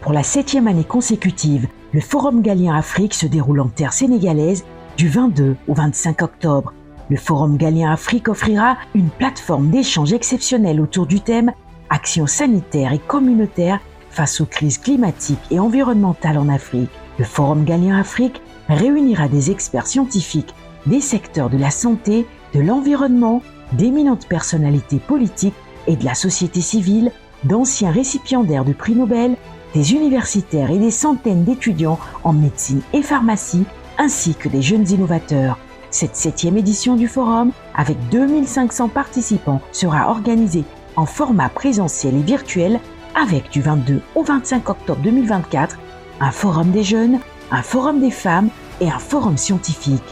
Pour la 7e année consécutive, le Forum Galien Afrique se déroule en terre sénégalaise du 22 au 25 octobre. Le Forum Galien Afrique offrira une plateforme d'échange exceptionnelle autour du thème « Actions sanitaires et communautaires face aux crises climatiques et environnementales en Afrique ». Le Forum Galien Afrique réunira des experts scientifiques des secteurs de la santé, de l'environnement, d'éminentes personnalités politiques et de la société civile, d'anciens récipiendaires de prix Nobel, des universitaires et des centaines d'étudiants en médecine et pharmacie, ainsi que des jeunes innovateurs. Cette 7e édition du forum, avec 2500 participants, sera organisée en format présentiel et virtuel avec du 22 au 25 octobre 2024, un forum des jeunes, un forum des femmes et un forum scientifique.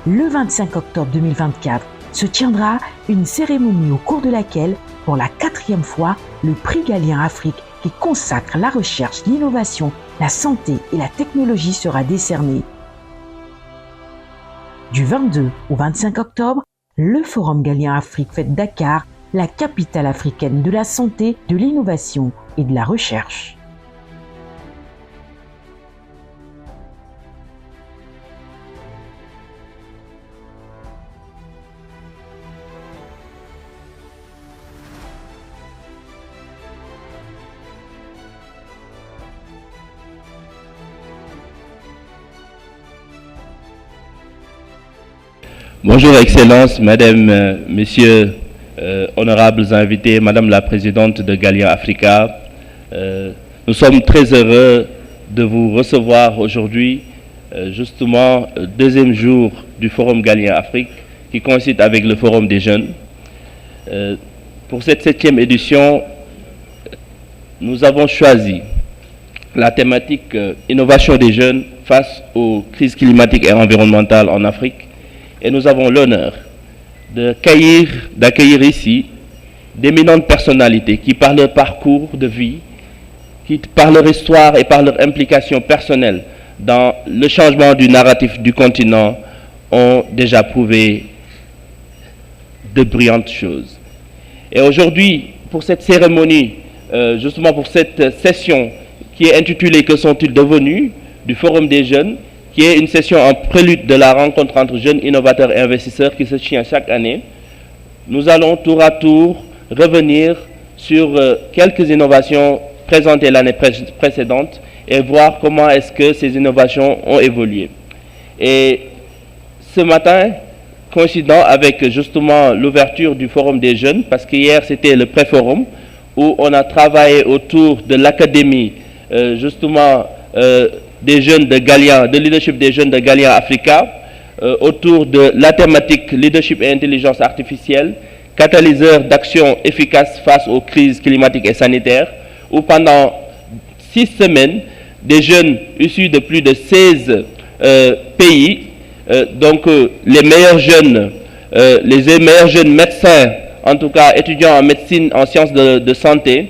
Le 25 octobre 2024 se tiendra une cérémonie au cours de laquelle, pour la 4e fois, le prix Galien Afrique qui consacre la recherche, l'innovation, la santé et la technologie sera décerné. Du 22 au 25 octobre, le Forum Galien Afrique fête Dakar, la capitale africaine de la santé, de l'innovation et de la recherche. Bonjour Excellences, Mesdames, Messieurs, honorables invités, Madame la Présidente de Galien Africa. Nous sommes très heureux de vous recevoir aujourd'hui, justement, deuxième jour du Forum Galien Afrique, qui coïncide avec le Forum des Jeunes. Pour cette 7e édition, nous avons choisi la thématique Innovation des jeunes face aux crises climatiques et environnementales en Afrique. Et nous avons l'honneur d'accueillir ici d'éminentes personnalités qui, par leur parcours de vie, qui, par leur histoire et par leur implication personnelle dans le changement du narratif du continent, ont déjà prouvé de brillantes choses. Et aujourd'hui, pour cette cérémonie, justement pour cette session qui est intitulée « Que sont-ils devenus ?» du Forum des jeunes, qui est une session en prélude de la rencontre entre jeunes innovateurs et investisseurs qui se tient chaque année, nous allons tour à tour revenir sur quelques innovations présentées l'année précédente et voir comment est-ce que ces innovations ont évolué. Et ce matin, coïncidant avec justement l'ouverture du Forum des jeunes, parce qu'hier c'était le pré-forum, où on a travaillé autour de l'académie, justement, des jeunes de Galien, de leadership des jeunes de Galien Africa, autour de la thématique leadership et intelligence artificielle, catalyseur d'action efficace face aux crises climatiques et sanitaires, où pendant 6 semaines, des jeunes issus de plus de 16 pays, donc les meilleurs jeunes médecins, en tout cas étudiants en médecine, en sciences de santé,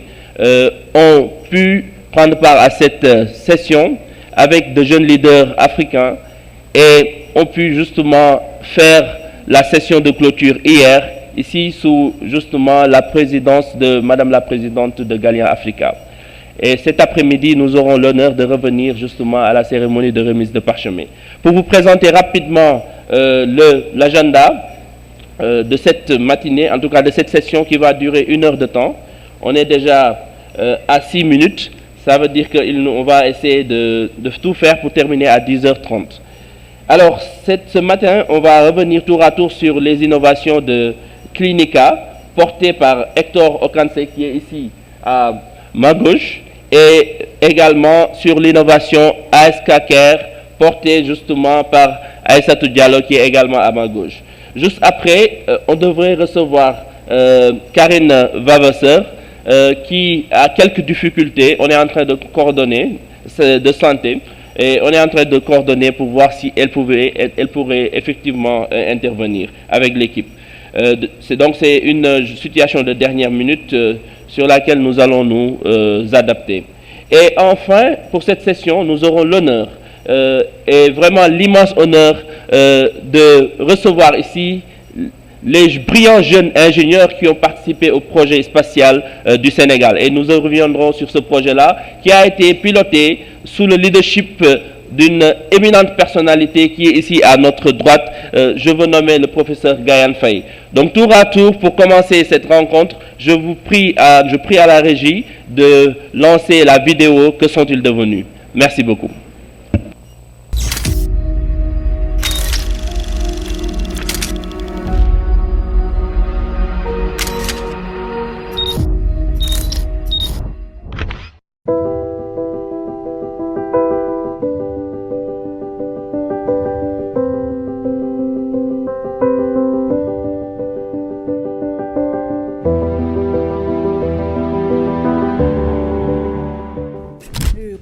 ont pu prendre part à cette session avec de jeunes leaders africains et ont pu justement faire la session de clôture hier, ici sous justement la présidence de Madame la Présidente de Galien Africa. Et cet après-midi, nous aurons l'honneur de revenir justement à la cérémonie de remise de parchemin. Pour vous présenter rapidement l'agenda de cette matinée, en tout cas de cette session qui va durer 1 heure de temps. On est déjà à 6 minutes. Ça veut dire qu'on va essayer de tout faire pour terminer à 10h30. Alors, ce matin, on va revenir tour à tour sur les innovations de Clinica, portées par Hector Okanse, qui est ici à ma gauche, et également sur l'innovation ASK Care, portée justement par Aïssatou Diallo, qui est également à ma gauche. Juste après, on devrait recevoir Karine Vavasser, qui a quelques difficultés. On est en train de coordonner, de santé, et on est en train de coordonner pour voir si elle pourrait effectivement intervenir avec l'équipe. Donc c'est une situation de dernière minute sur laquelle nous allons nous adapter. Et enfin, pour cette session, nous aurons l'honneur et vraiment l'immense honneur de recevoir ici les brillants jeunes ingénieurs qui ont participé au projet spatial du Sénégal. Et nous reviendrons sur ce projet-là qui a été piloté sous le leadership d'une éminente personnalité qui est ici à notre droite. Je veux nommer le professeur Gayan Faye. Donc tour à tour, pour commencer cette rencontre, je prie à la régie de lancer la vidéo « Que sont-ils devenus ?» Merci beaucoup.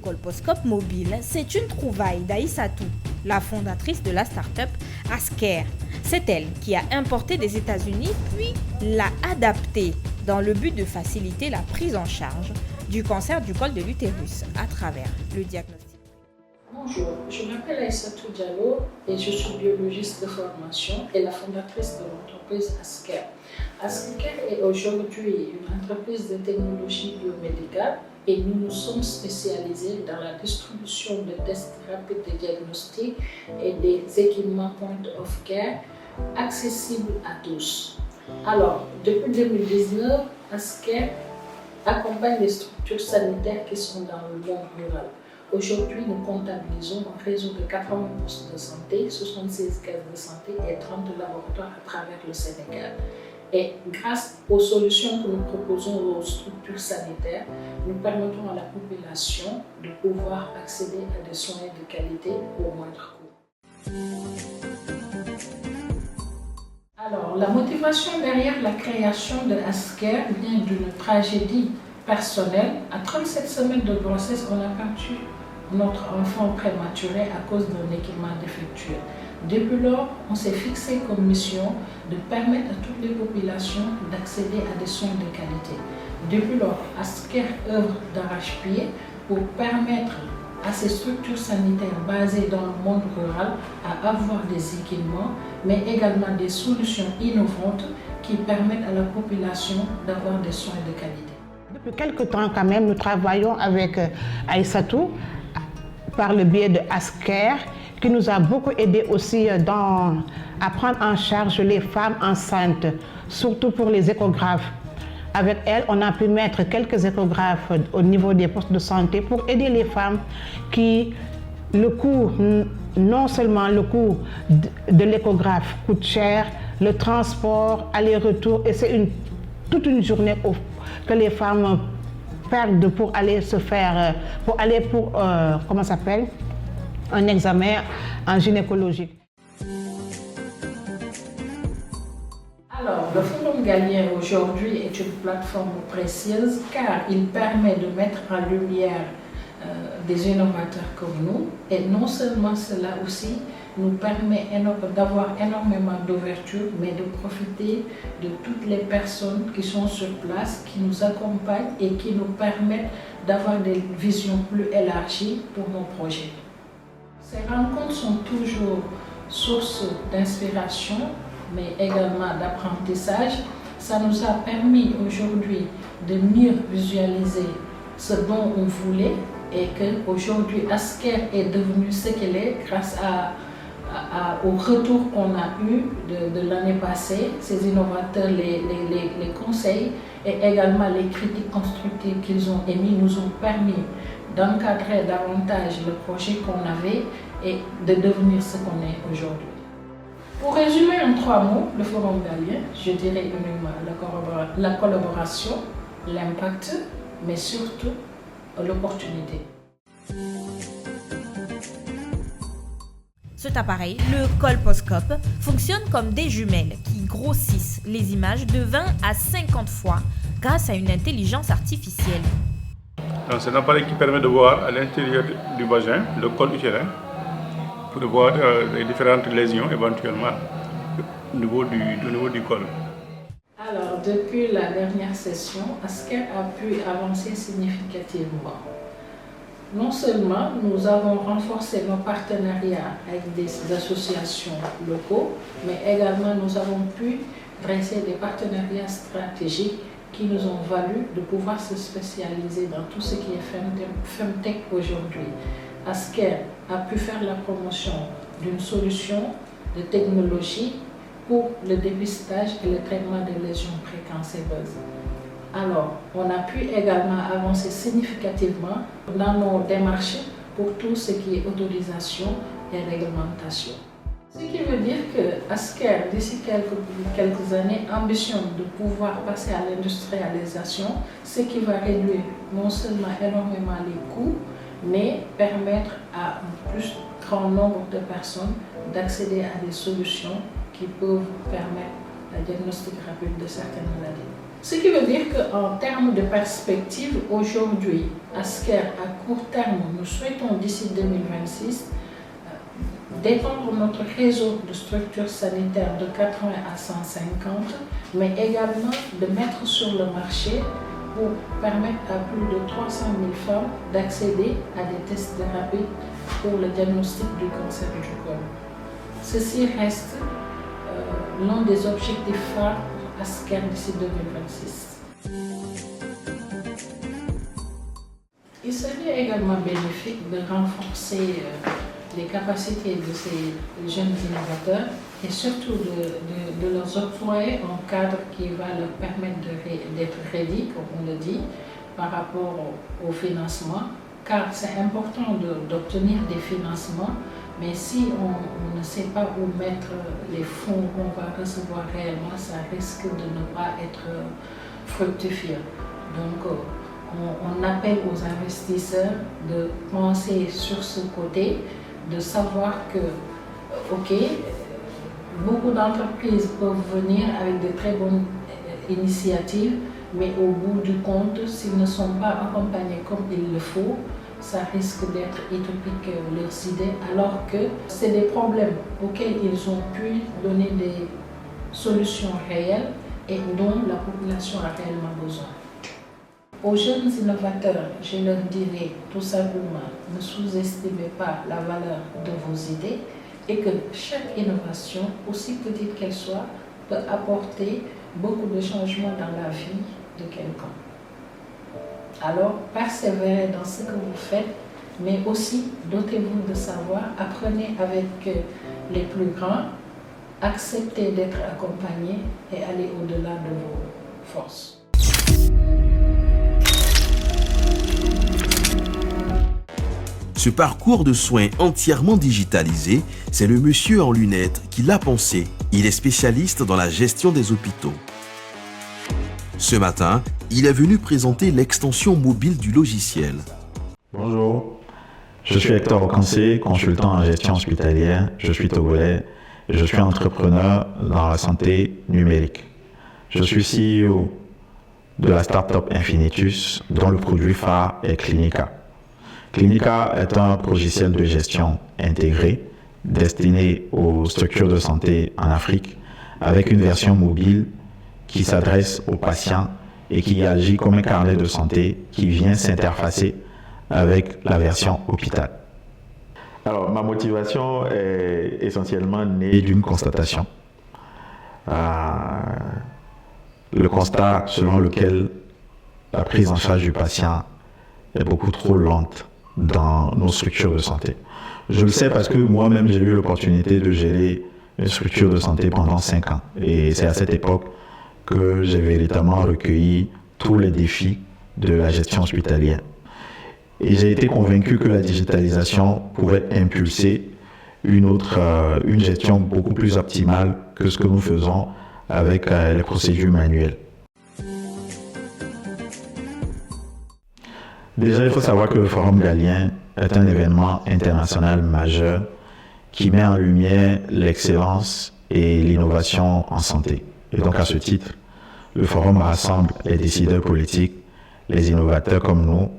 Colposcope mobile, c'est une trouvaille d'Aïssatou, la fondatrice de la start-up Asker. C'est elle qui a importé des États-Unis puis l'a adapté dans le but de faciliter la prise en charge du cancer du col de l'utérus à travers le diagnostic. Bonjour, je m'appelle Aïssatou Diallo et je suis biologiste de formation et la fondatrice de l'entreprise Asker. Asker est aujourd'hui une entreprise de technologie biomédicale et nous nous sommes spécialisés dans la distribution de tests rapides de diagnostic et des équipements point of care accessibles à tous. Alors, depuis 2019, Asker accompagne les structures sanitaires qui sont dans le monde rural. Aujourd'hui, nous comptabilisons un réseau de 80 postes de santé, 76 cases de santé et 30 laboratoires à travers le Sénégal. Et grâce aux solutions que nous proposons aux structures sanitaires, nous permettons à la population de pouvoir accéder à des soins de qualité au moindre coût. Alors, la motivation derrière la création de Asker vient d'une tragédie personnelle. À 37 semaines de grossesse, on a perdu notre enfant prématuré à cause d'un équipement défectueux. Depuis lors, on s'est fixé comme mission de permettre à toutes les populations d'accéder à des soins de qualité. Depuis lors, Asker œuvre d'arrache-pied pour permettre à ces structures sanitaires basées dans le monde rural à avoir des équipements, mais également des solutions innovantes qui permettent à la population d'avoir des soins de qualité. Depuis quelques temps quand même, nous travaillons avec Aïssatou par le biais de Asker, qui nous a beaucoup aidé aussi à prendre en charge les femmes enceintes, surtout pour les échographes. Avec elle, on a pu mettre quelques échographes au niveau des postes de santé pour aider les femmes qui, non seulement le coût de l'échographe coûte cher, le transport, aller-retour, et c'est toute une journée que les femmes perdent pour aller comment ça s'appelle, un examen en gynécologique. Alors, le Forum Galien aujourd'hui est une plateforme précieuse car il permet de mettre en lumière des innovateurs comme nous, et non seulement cela aussi nous permet d'avoir énormément d'ouverture, mais de profiter de toutes les personnes qui sont sur place, qui nous accompagnent et qui nous permettent d'avoir des visions plus élargies pour nos projets. Ces rencontres sont toujours source d'inspiration, mais également d'apprentissage. Ça nous a permis aujourd'hui de mieux visualiser ce dont on voulait et qu'aujourd'hui Asker est devenue ce qu'elle est grâce au retour qu'on a eu de l'année passée. Ces innovateurs, les conseils et également les critiques constructives qu'ils ont émis nous ont permis d'encadrer davantage le projet qu'on avait et de devenir ce qu'on est aujourd'hui. Pour résumer en 3 mots le Forum Galien, je dirais uniquement la collaboration, l'impact, mais surtout l'opportunité. Cet appareil, le colposcope, fonctionne comme des jumelles qui grossissent les images de 20 à 50 fois grâce à une intelligence artificielle. C'est un appareil qui permet de voir à l'intérieur du vagin, le col utérin, pour voir les différentes lésions éventuellement au niveau du col. Alors, depuis la dernière session, Asker a pu avancer significativement. Non seulement nous avons renforcé nos partenariats avec des associations locaux, mais également nous avons pu dressé des partenariats stratégiques qui nous ont valu de pouvoir se spécialiser dans tout ce qui est Femtech aujourd'hui. Asker a pu faire la promotion d'une solution de technologie pour le dépistage et le traitement des lésions précancéreuses. Alors, on a pu également avancer significativement dans nos démarches pour tout ce qui est autorisation et réglementation. Ce qui veut dire que Asker, d'ici quelques années, ambitionne de pouvoir passer à l'industrialisation, ce qui va réduire non seulement énormément les coûts, mais permettre à un plus grand nombre de personnes d'accéder à des solutions qui peuvent permettre le diagnostic rapide de certaines maladies. Ce qui veut dire qu'en termes de perspective, aujourd'hui, Asker, à court terme, nous souhaitons d'ici 2026 d'étendre notre réseau de structures sanitaires de 80 à 150, mais également de mettre sur le marché pour permettre à plus de 300 000 femmes d'accéder à des tests rapides pour le diagnostic du cancer du côlon. Ceci reste l'un des objectifs phares pour Asker d'ici 2026. Il serait également bénéfique de renforcer les capacités de ces jeunes innovateurs et surtout de leur octroyer un cadre qui va leur permettre d'être ready, comme on le dit, par rapport au financement, car c'est important d'obtenir des financements, mais si on ne sait pas où mettre les fonds qu'on va recevoir réellement, ça risque de ne pas être fructifiant. Donc, on appelle aux investisseurs de penser sur ce côté, de savoir que, ok, beaucoup d'entreprises peuvent venir avec de très bonnes initiatives, mais au bout du compte, s'ils ne sont pas accompagnés comme il le faut, ça risque d'être utopique leurs idées, alors que c'est des problèmes auxquels ils ont pu donner des solutions réelles et dont la population a réellement besoin. Aux jeunes innovateurs, je leur dirais tout simplement, ne sous-estimez pas la valeur de vos idées et que chaque innovation, aussi petite qu'elle soit, peut apporter beaucoup de changements dans la vie de quelqu'un. Alors, persévérez dans ce que vous faites, mais aussi dotez-vous de savoir, apprenez avec les plus grands, acceptez d'être accompagné et allez au-delà de vos forces. Ce parcours de soins entièrement digitalisé, c'est le monsieur en lunettes qui l'a pensé. Il est spécialiste dans la gestion des hôpitaux. Ce matin, il est venu présenter l'extension mobile du logiciel. Bonjour, je suis Hector Okansé, consultant en gestion hospitalière. Je suis togolais et je suis entrepreneur dans la santé numérique. Je suis CEO de la start-up Infinitus, dont le produit phare est Clinica. Clinica est un logiciel de gestion intégré destiné aux structures de santé en Afrique avec une version mobile qui s'adresse aux patients et qui agit comme un carnet de santé qui vient s'interfacer avec la version hôpital. Alors, ma motivation est essentiellement née d'une constatation. Le constat selon lequel la prise en charge du patient est beaucoup trop lente dans nos structures de santé. Je le sais parce que moi-même, j'ai eu l'opportunité de gérer une structure de santé pendant 5 ans. Et c'est à cette époque que j'ai véritablement recueilli tous les défis de la gestion hospitalière. Et j'ai été convaincu que la digitalisation pouvait impulser une gestion beaucoup plus optimale que ce que nous faisons avec les procédures manuelles. Déjà, il faut savoir que le Forum Galien est un événement international majeur qui met en lumière l'excellence et l'innovation en santé. Et donc, à ce titre, le Forum rassemble les décideurs politiques, les innovateurs comme nous,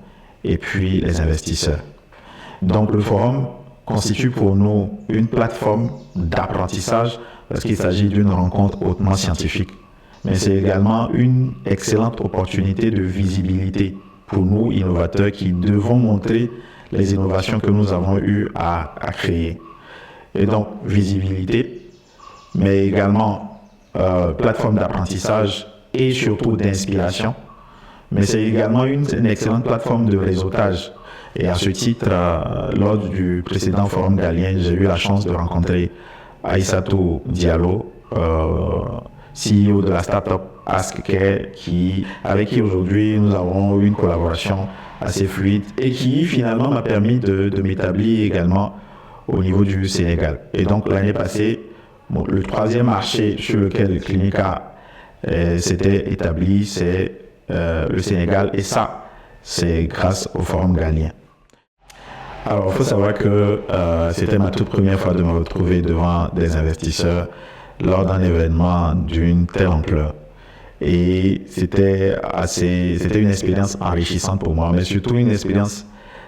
et puis les investisseurs. Donc, le Forum constitue pour nous une plateforme d'apprentissage parce qu'il s'agit d'une rencontre hautement scientifique. Mais c'est également une excellente opportunité de visibilité pour nous, innovateurs, qui devons montrer les innovations que nous avons eu à créer. Et donc, visibilité, mais également plateforme d'apprentissage et surtout d'inspiration, mais c'est également une excellente plateforme de réseautage. Et à ce titre, lors du précédent forum galien, j'ai eu la chance de rencontrer Aïssatou Diallo, CEO de la start-up AskCare, avec qui aujourd'hui nous avons eu une collaboration assez fluide et qui finalement m'a permis de m'établir également au niveau du Sénégal. Et donc l'année passée, le troisième marché sur lequel Clinica s'était établi, c'est le Sénégal, et ça, c'est grâce au forum galien. Alors, il faut savoir que c'était ma toute première fois de me retrouver devant des investisseurs lors d'un événement d'une telle ampleur. Et c'était une expérience enrichissante pour moi, mais surtout une expérience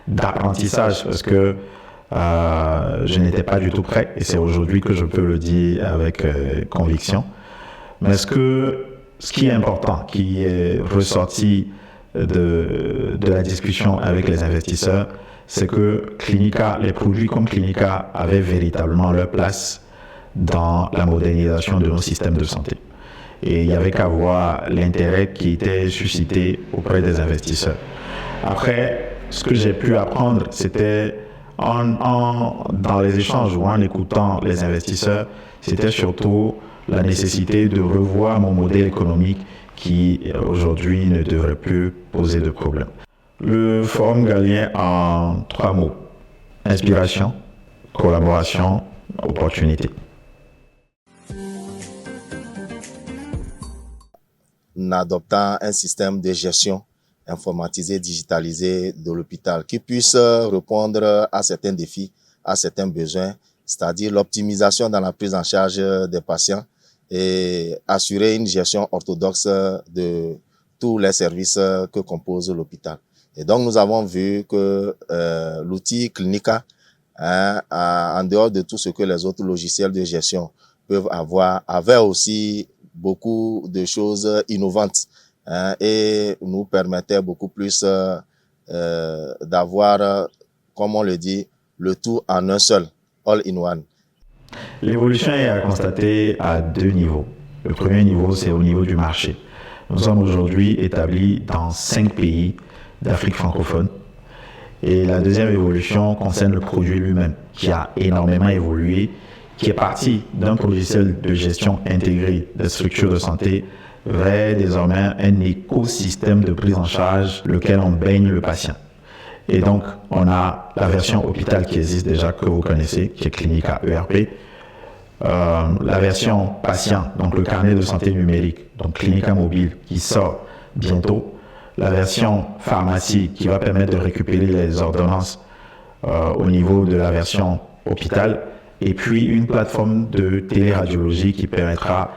d'apprentissage, parce que je n'étais pas du tout prêt, et c'est aujourd'hui que je peux le dire avec conviction. Mais ce qui est important, qui est ressorti de la discussion avec les investisseurs, c'est que Clinica, les produits comme Clinica avaient véritablement leur place dans la modernisation de nos systèmes de santé. Et il n'y avait qu'à voir l'intérêt qui était suscité auprès des investisseurs. Après, ce que j'ai pu apprendre, c'était dans les échanges ou en écoutant les investisseurs, c'était surtout la nécessité de revoir mon modèle économique qui aujourd'hui ne devrait plus poser de problème. Le forum galien en 3 mots: inspiration, collaboration, opportunité. En adoptant un système de gestion informatisé, digitalisé de l'hôpital qui puisse répondre à certains défis, à certains besoins, c'est-à-dire l'optimisation dans la prise en charge des patients et assurer une gestion orthodoxe de tous les services que compose l'hôpital. Et donc, nous avons vu que l'outil Clinica, en dehors de tout ce que les autres logiciels de gestion peuvent avoir, avait aussi beaucoup de choses innovantes et nous permettait beaucoup plus d'avoir, comme on le dit, le tout en un seul, all in one. L'évolution est à constater à 2 niveaux. Le premier niveau, c'est au niveau du marché. Nous sommes aujourd'hui établis dans 5 pays d'Afrique francophone. Et la deuxième évolution concerne le produit lui-même, qui a énormément évolué, qui est parti d'un logiciel de gestion intégrée des structures de santé vers désormais un écosystème de prise en charge, lequel on baigne le patient. Et donc, on a la version hôpital qui existe déjà, que vous connaissez, qui est Clinica ERP. La version patient, donc le carnet de santé numérique, donc Clinica Mobile, qui sort bientôt. La version pharmacie, qui va permettre de récupérer les ordonnances au niveau de la version hôpital. Et puis une plateforme de téléradiologie qui permettra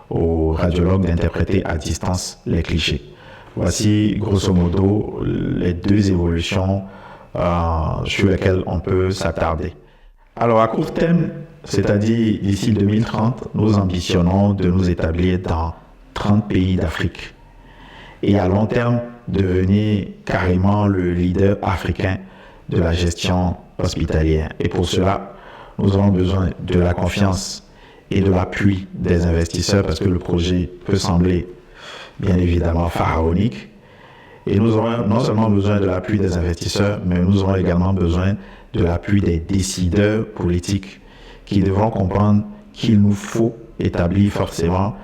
aux radiologues d'interpréter à distance les clichés. Voici grosso modo les 2 évolutions sur lesquelles on peut s'attarder. Alors à court terme, c'est-à-dire d'ici 2030, nous ambitionnons de nous établir dans 30 pays d'Afrique. Et à long terme, devenir carrément le leader africain de la gestion hospitalière. Et pour cela, nous avons besoin de la confiance et de l'appui des investisseurs, parce que le projet peut sembler bien évidemment pharaonique. Et nous aurons non seulement besoin de l'appui des investisseurs, mais nous aurons également besoin de l'appui des décideurs politiques qui devront comprendre qu'il nous faut établir forcément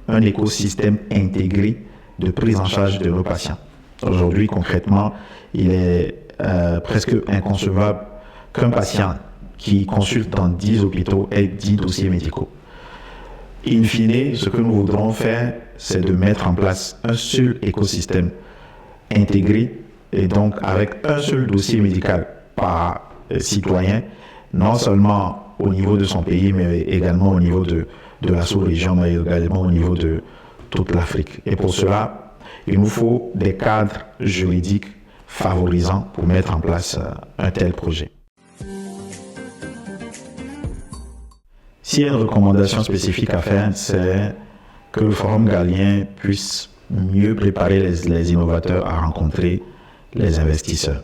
un écosystème intégré de prise en charge de nos patients. Aujourd'hui, concrètement, il est presque inconcevable qu'un patient qui consulte dans 10 hôpitaux ait 10 dossiers médicaux. In fine, ce que nous voudrons faire, c'est de mettre en place un seul écosystème intégré, et donc avec un seul dossier médical par citoyen, non seulement au niveau de son pays, mais également au niveau de la sous-région, mais également au niveau de toute l'Afrique. Et pour cela, il nous faut des cadres juridiques favorisants pour mettre en place un tel projet. S'il y a une recommandation spécifique à faire, c'est que le forum galien puisse mieux préparer les innovateurs à rencontrer les investisseurs.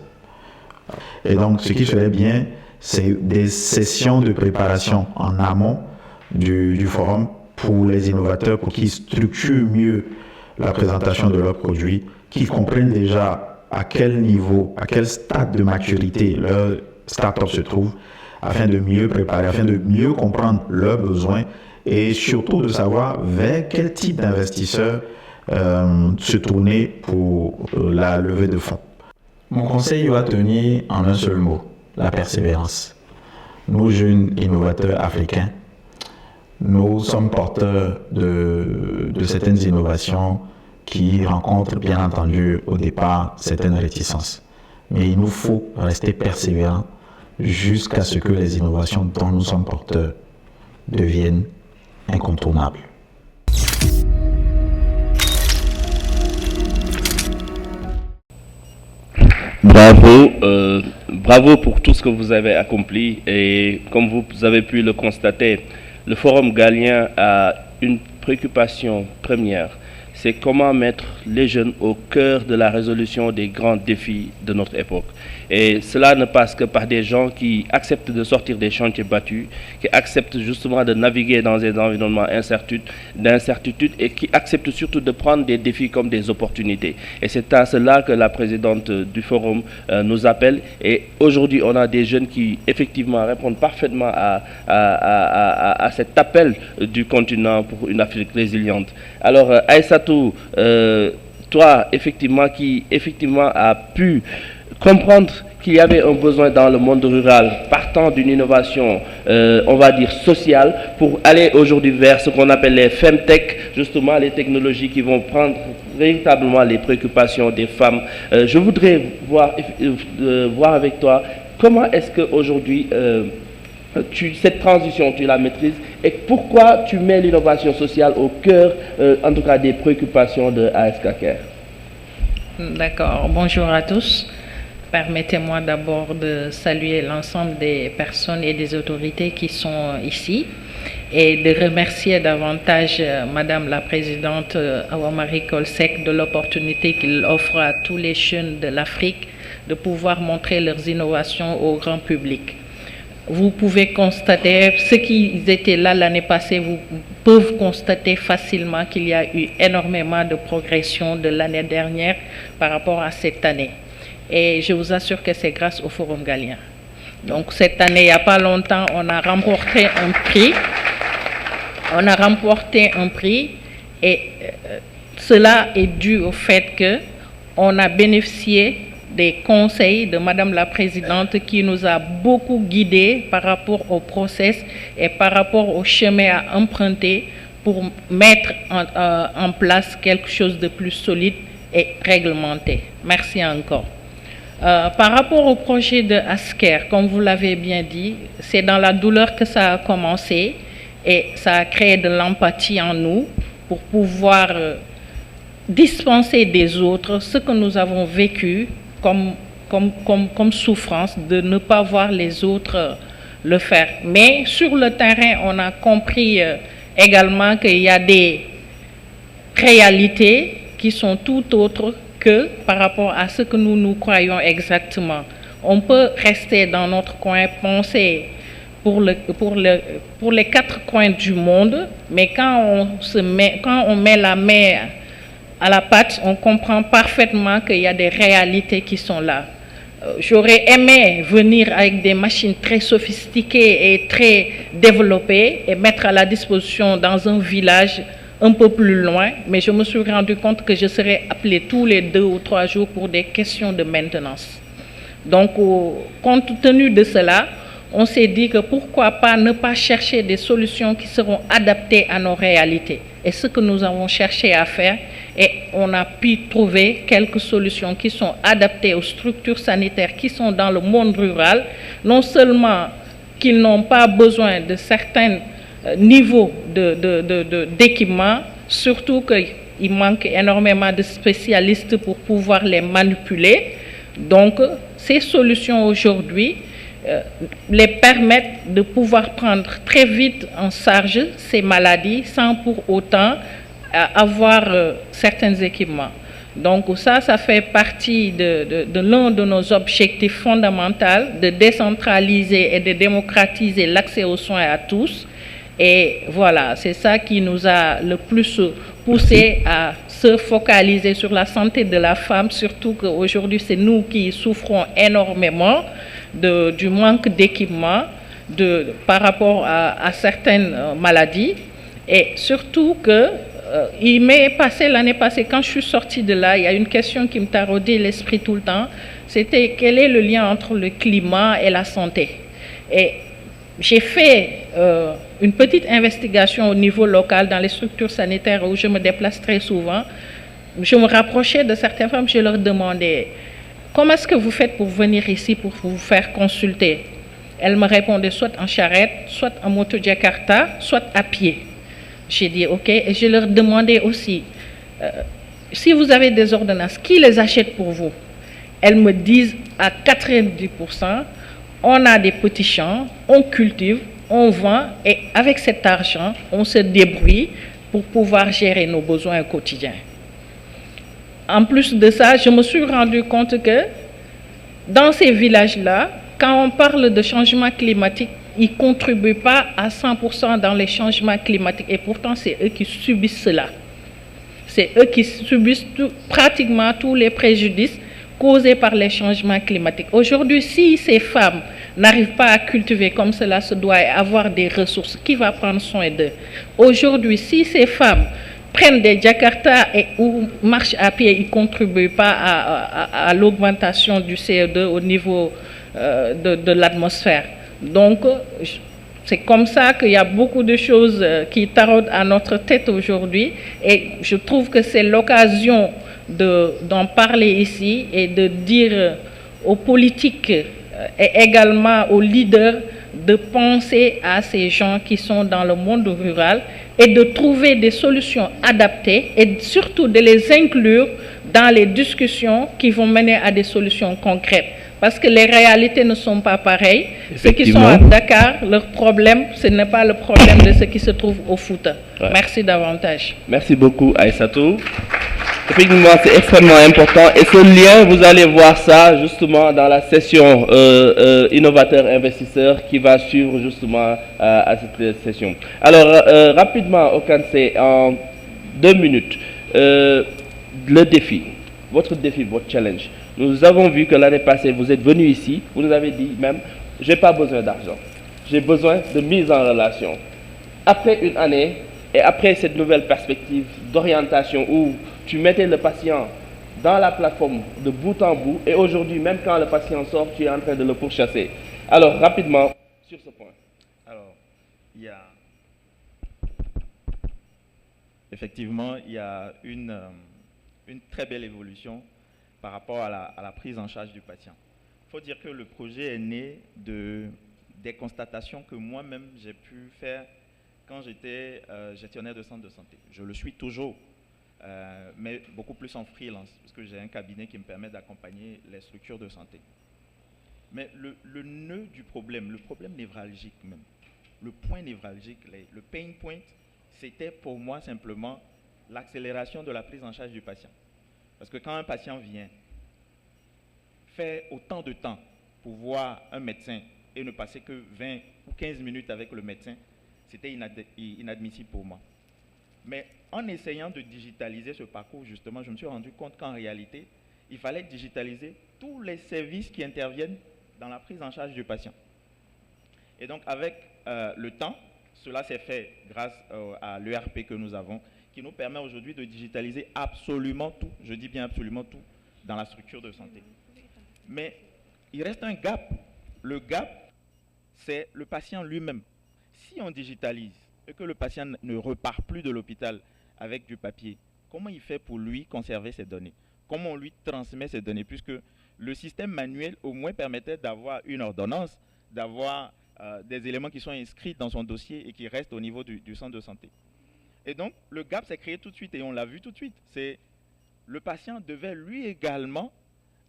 Et donc, ce qui serait bien, c'est des sessions de préparation en amont du forum pour les innovateurs, pour qu'ils structurent mieux la présentation de leurs produits, qu'ils comprennent déjà à quel niveau, à quel stade de maturité leur start-up se trouve, afin de mieux préparer, afin de mieux comprendre leurs besoins et surtout de savoir vers quel type d'investisseurs se tourner pour la levée de fonds. Mon conseil va tenir en un seul mot, la persévérance. Nous, jeunes innovateurs africains, nous sommes porteurs de certaines innovations qui rencontrent bien entendu au départ certaines réticences. Mais il nous faut rester persévérants jusqu'à ce que les innovations dont nous sommes porteurs deviennent incontournables. Bravo pour tout ce que vous avez accompli et comme vous avez pu le constater, le Forum Gallien a une préoccupation première, c'est comment mettre les jeunes au cœur de la résolution des grands défis de notre époque. Et cela ne passe que par des gens qui acceptent de sortir des chantiers battus, qui acceptent justement de naviguer dans des environnements d'incertitude et qui acceptent surtout de prendre des défis comme des opportunités. Et c'est à cela que la présidente du forum nous appelle. Et aujourd'hui, on a des jeunes qui effectivement répondent parfaitement à cet appel du continent pour une Afrique résiliente. Alors, Aïssatou, toi, qui a pu comprendre qu'il y avait un besoin dans le monde rural, partant d'une innovation, on va dire, sociale, pour aller aujourd'hui vers ce qu'on appelle les femtech, justement les technologies qui vont prendre véritablement les préoccupations des femmes. Je voudrais voir avec toi, comment est-ce qu'aujourd'hui, cette transition, tu la maîtrises, et pourquoi tu mets l'innovation sociale au cœur, en tout cas, des préoccupations de ASK Care? D'accord, bonjour à tous. Permettez-moi d'abord de saluer l'ensemble des personnes et des autorités qui sont ici et de remercier davantage Madame la Présidente Awa-Marie Coll Seck de l'opportunité qu'il offre à tous les jeunes de l'Afrique de pouvoir montrer leurs innovations au grand public. Vous pouvez constater, ceux qui étaient là l'année passée, vous peuvent constater facilement qu'il y a eu énormément de progression de l'année dernière par rapport à cette année. Et je vous assure que c'est grâce au Forum Gallien. Donc cette année, il n'y a pas longtemps, on a remporté un prix. Et cela est dû au fait qu'on a bénéficié des conseils de Madame la Présidente qui nous a beaucoup guidés par rapport au process et par rapport au chemin à emprunter pour mettre en place quelque chose de plus solide et réglementé. Merci encore. Par rapport au projet de ASCARE, comme vous l'avez bien dit, c'est dans la douleur que ça a commencé et ça a créé de l'empathie en nous pour pouvoir dispenser des autres ce que nous avons vécu comme souffrance de ne pas voir les autres le faire. Mais sur le terrain, on a compris également qu'il y a des réalités qui sont tout autres que par rapport à ce que nous croyons exactement. On peut rester dans notre coin, penser pour les quatre coins du monde, mais quand on met la main à la pâte, on comprend parfaitement qu'il y a des réalités qui sont là. J'aurais aimé venir avec des machines très sophistiquées et très développées et mettre à la disposition dans un village un peu plus loin, mais je me suis rendu compte que je serais appelé tous les 2 ou 3 jours pour des questions de maintenance. Donc, compte tenu de cela, on s'est dit que pourquoi pas ne pas chercher des solutions qui seront adaptées à nos réalités. Et ce que nous avons cherché à faire, et on a pu trouver quelques solutions qui sont adaptées aux structures sanitaires qui sont dans le monde rural, non seulement qu'ils n'ont pas besoin de certains niveaux d'équipement, surtout qu'il manque énormément de spécialistes pour pouvoir les manipuler. Donc, ces solutions aujourd'hui les permettent de pouvoir prendre très vite en charge ces maladies sans pour autant avoir certains équipements. Donc ça fait partie de l'un de nos objectifs fondamentaux de décentraliser et de démocratiser l'accès aux soins à tous. Et voilà, c'est ça qui nous a le plus poussé à se focaliser sur la santé de la femme, surtout qu'aujourd'hui, c'est nous qui souffrons énormément du manque d'équipement par rapport à certaines maladies. Et surtout que il m'est passé l'année passée, quand je suis sortie de là, il y a une question qui me taraudait l'esprit tout le temps, c'était quel est le lien entre le climat et la santé. Et j'ai fait une petite investigation au niveau local dans les structures sanitaires où je me déplace très souvent. Je me rapprochais de certaines femmes, je leur demandais comment est-ce que vous faites pour venir ici pour vous faire consulter. Elles me répondaient soit en charrette, soit en moto Jakarta, soit à pied. J'ai dit OK, et je leur demandais aussi si vous avez des ordonnances, qui les achète pour vous? Elles me disent à 90%, on a des petits champs, on cultive, on vend et avec cet argent, on se débrouille pour pouvoir gérer nos besoins quotidiens. En plus de ça, je me suis rendu compte que dans ces villages-là, quand on parle de changement climatique, ils ne contribuent pas à 100% dans les changements climatiques et pourtant c'est eux qui subissent cela. C'est eux qui subissent pratiquement tous les préjudices causés par les changements climatiques. Aujourd'hui, si ces femmes n'arrivent pas à cultiver comme cela se doit et avoir des ressources, qui va prendre soin d'eux? Aujourd'hui, si ces femmes prennent des Jakarta ou marchent à pied, ils ne contribuent pas à l'augmentation du CO2 au niveau de l'atmosphère. Donc, c'est comme ça qu'il y a beaucoup de choses qui taraudent à notre tête aujourd'hui et je trouve que c'est l'occasion d'en parler ici et de dire aux politiques et également aux leaders de penser à ces gens qui sont dans le monde rural et de trouver des solutions adaptées et surtout de les inclure dans les discussions qui vont mener à des solutions concrètes. Parce que les réalités ne sont pas pareilles. Ceux qui sont à Dakar, leur problème, ce n'est pas le problème de ceux qui se trouvent au Fouta. Ouais. Merci davantage. Merci beaucoup, Aïssatou. Effectivement, c'est extrêmement important. Et ce lien, vous allez voir ça justement dans la session innovateur-investisseur qui va suivre justement à cette session. Alors, rapidement, Okansé, en 2 minutes, le défi, votre challenge. Nous avons vu que l'année passée, vous êtes venu ici, vous nous avez dit même, je n'ai pas besoin d'argent, j'ai besoin de mise en relation. Après une année, et après cette nouvelle perspective d'orientation où tu mettais le patient dans la plateforme de bout en bout, et aujourd'hui, même quand le patient sort, tu es en train de le pourchasser. Alors, rapidement, sur ce point. Alors, effectivement, il y a une très belle évolution par rapport à la prise en charge du patient. Il faut dire que le projet est né des constatations que moi-même j'ai pu faire quand j'étais gestionnaire de centre de santé. Je le suis toujours, mais beaucoup plus en freelance, parce que j'ai un cabinet qui me permet d'accompagner les structures de santé. Mais le nœud du problème, le problème névralgique même, le point névralgique, le pain point, c'était pour moi simplement l'accélération de la prise en charge du patient. Parce que quand un patient vient, faire autant de temps pour voir un médecin et ne passer que 20 ou 15 minutes avec le médecin, c'était inadmissible pour moi. Mais en essayant de digitaliser ce parcours, justement, je me suis rendu compte qu'en réalité, il fallait digitaliser tous les services qui interviennent dans la prise en charge du patient. Et donc, avec le temps, cela s'est fait grâce à l'ERP que nous avons, qui nous permet aujourd'hui de digitaliser absolument tout, je dis bien absolument tout, dans la structure de santé. Mais il reste un gap. Le gap, c'est le patient lui-même. Si on digitalise et que le patient ne repart plus de l'hôpital avec du papier, comment il fait pour lui conserver ses données? Comment on lui transmet ces données? Puisque le système manuel au moins permettait d'avoir une ordonnance, d'avoir des éléments qui sont inscrits dans son dossier et qui restent au niveau du centre de santé. Et donc, le gap s'est créé tout de suite et on l'a vu tout de suite. C'est le patient devait lui également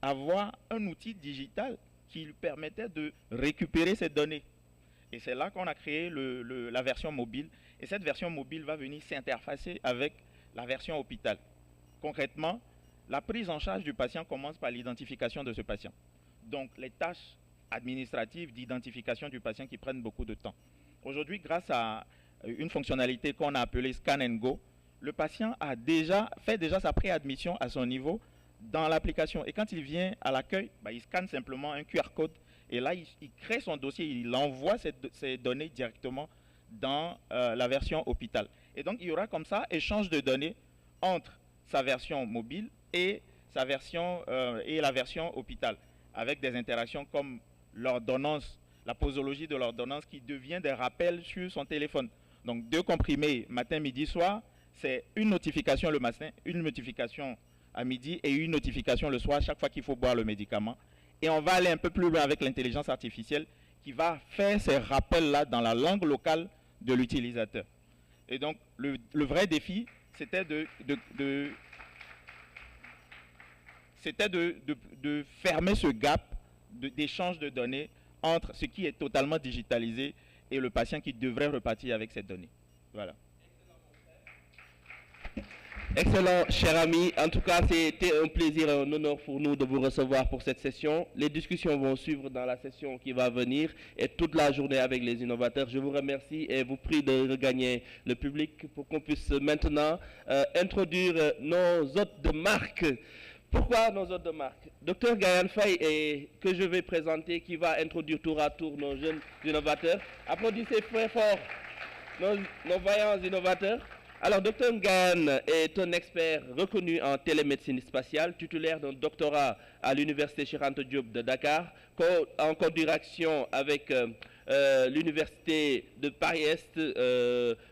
avoir un outil digital qui lui permettait de récupérer ces données. Et c'est là qu'on a créé la version mobile. Et cette version mobile va venir s'interfacer avec la version hôpital. Concrètement, la prise en charge du patient commence par l'identification de ce patient. Donc, les tâches administratives d'identification du patient qui prennent beaucoup de temps. Aujourd'hui, grâce à une fonctionnalité qu'on a appelée Scan and Go. Le patient a fait sa préadmission à son niveau dans l'application. Et quand il vient à l'accueil, il scanne simplement un QR code. Et là, il crée son dossier, il envoie ces données directement dans la version hôpital. Et donc, il y aura comme ça échange de données entre sa version mobile et la version hôpital, avec des interactions comme l'ordonnance, la posologie de l'ordonnance qui devient des rappels sur son téléphone. Donc 2 comprimés matin, midi, soir, c'est une notification le matin, une notification à midi et une notification le soir chaque fois qu'il faut boire le médicament. Et on va aller un peu plus loin avec l'intelligence artificielle qui va faire ces rappels-là dans la langue locale de l'utilisateur. Et donc le vrai défi, c'était de fermer ce gap d'échange de données entre ce qui est totalement digitalisé et le patient qui devrait repartir avec ces données. Voilà. Excellent, cher ami. En tout cas, c'était un plaisir et un honneur pour nous de vous recevoir pour cette session. Les discussions vont suivre dans la session qui va venir et toute la journée avec les innovateurs. Je vous remercie et vous prie de regagner le public pour qu'on puisse maintenant introduire nos hôtes de marque. Pourquoi nos hôtes de marque? Dr Gayan Faye, que je vais présenter, qui va introduire tour à tour nos jeunes innovateurs. Applaudissez très fort nos vaillants innovateurs. Alors, Dr Gayan est un expert reconnu en télémédecine spatiale, titulaire d'un doctorat à l'Université Cheikh Anta Diop de Dakar, en collaboration avec l'Université de Paris-Est,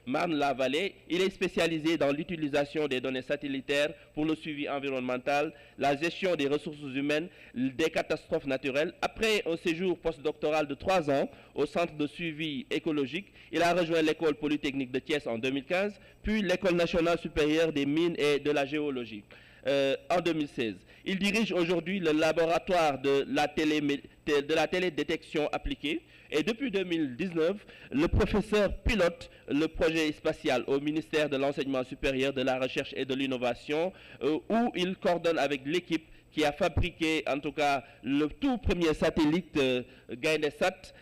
Marne-la-Vallée. Il est spécialisé dans l'utilisation des données satellitaires pour le suivi environnemental, la gestion des ressources humaines, des catastrophes naturelles. Après un séjour postdoctoral de 3 ans au Centre de suivi écologique, il a rejoint l'École polytechnique de Thiès en 2015, puis l'École nationale supérieure des mines et de la géologie en 2016. Il dirige aujourd'hui le laboratoire de la télédétection appliquée et depuis 2019, le professeur pilote le projet spatial au ministère de l'Enseignement supérieur, de la Recherche et de l'Innovation où il coordonne avec l'équipe qui a fabriqué en tout cas le tout premier satellite Gaïnesat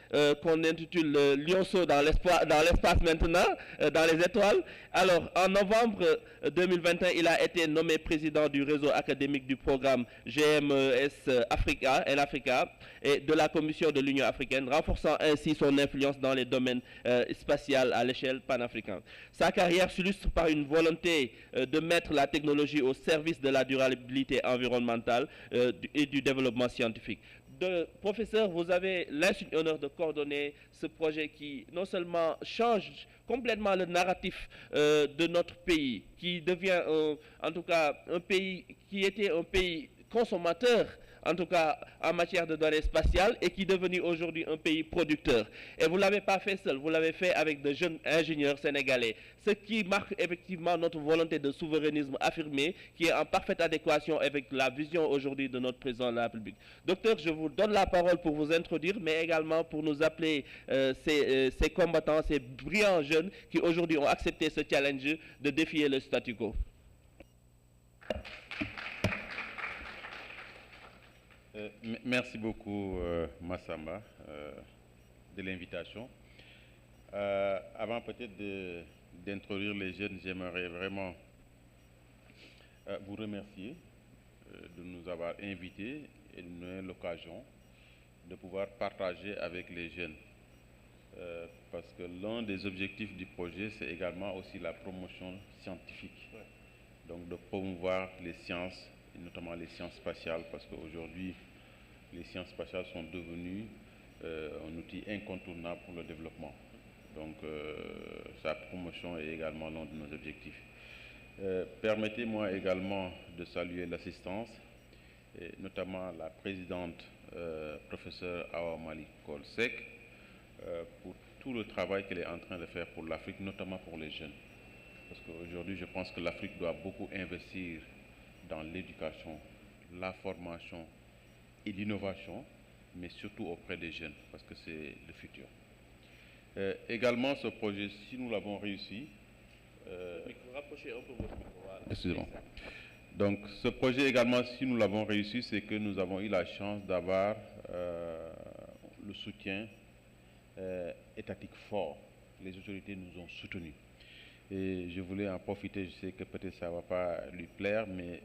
qu'on intitule Lionceau dans l'espace maintenant, dans les étoiles. Alors en novembre 2021, il a été nommé président du réseau académique du programme GMES Africa et de la Commission de l'Union africaine, renforçant ainsi son influence dans les domaines spatials à l'échelle panafricaine. Sa carrière s'illustre par une volonté de mettre la technologie au service de la durabilité environnementale et du développement scientifique. Professeur, vous avez l'insigne honneur de coordonner ce projet qui non seulement change complètement le narratif de notre pays, qui devient en tout cas un pays qui était un pays consommateur, en tout cas en matière de données spatiales, et qui est devenu aujourd'hui un pays producteur. Et vous ne l'avez pas fait seul, vous l'avez fait avec de jeunes ingénieurs sénégalais, ce qui marque effectivement notre volonté de souverainisme affirmé, qui est en parfaite adéquation avec la vision aujourd'hui de notre président de la République. Docteur, je vous donne la parole pour vous introduire, mais également pour nous appeler ces combattants, ces brillants jeunes qui aujourd'hui ont accepté ce challenge de défier le statu quo. Merci beaucoup Massamba de l'invitation. Avant peut-être d'introduire les jeunes, j'aimerais vraiment vous remercier de nous avoir invités et de nous donner l'occasion de pouvoir partager avec les jeunes. Parce que l'un des objectifs du projet, c'est également aussi la promotion scientifique. Donc de promouvoir les sciences, et notamment les sciences spatiales, parce qu'aujourd'hui, les sciences spatiales sont devenues un outil incontournable pour le développement. Donc, sa promotion est également l'un de nos objectifs. Permettez-moi également de saluer l'assistance, et notamment la présidente, professeure Awa Malik Kolsek, pour tout le travail qu'elle est en train de faire pour l'Afrique, notamment pour les jeunes. Parce qu'aujourd'hui, je pense que l'Afrique doit beaucoup investir dans l'éducation, la formation et l'innovation, mais surtout auprès des jeunes, parce que c'est le futur. Également, ce projet, si nous l'avons réussi... rapprochez un peu votre micro. Voilà. Excusez-moi. Donc, ce projet également, si nous l'avons réussi, c'est que nous avons eu la chance d'avoir le soutien étatique fort les autorités nous ont soutenus. Et je voulais en profiter, je sais que peut-être ça ne va pas lui plaire, mais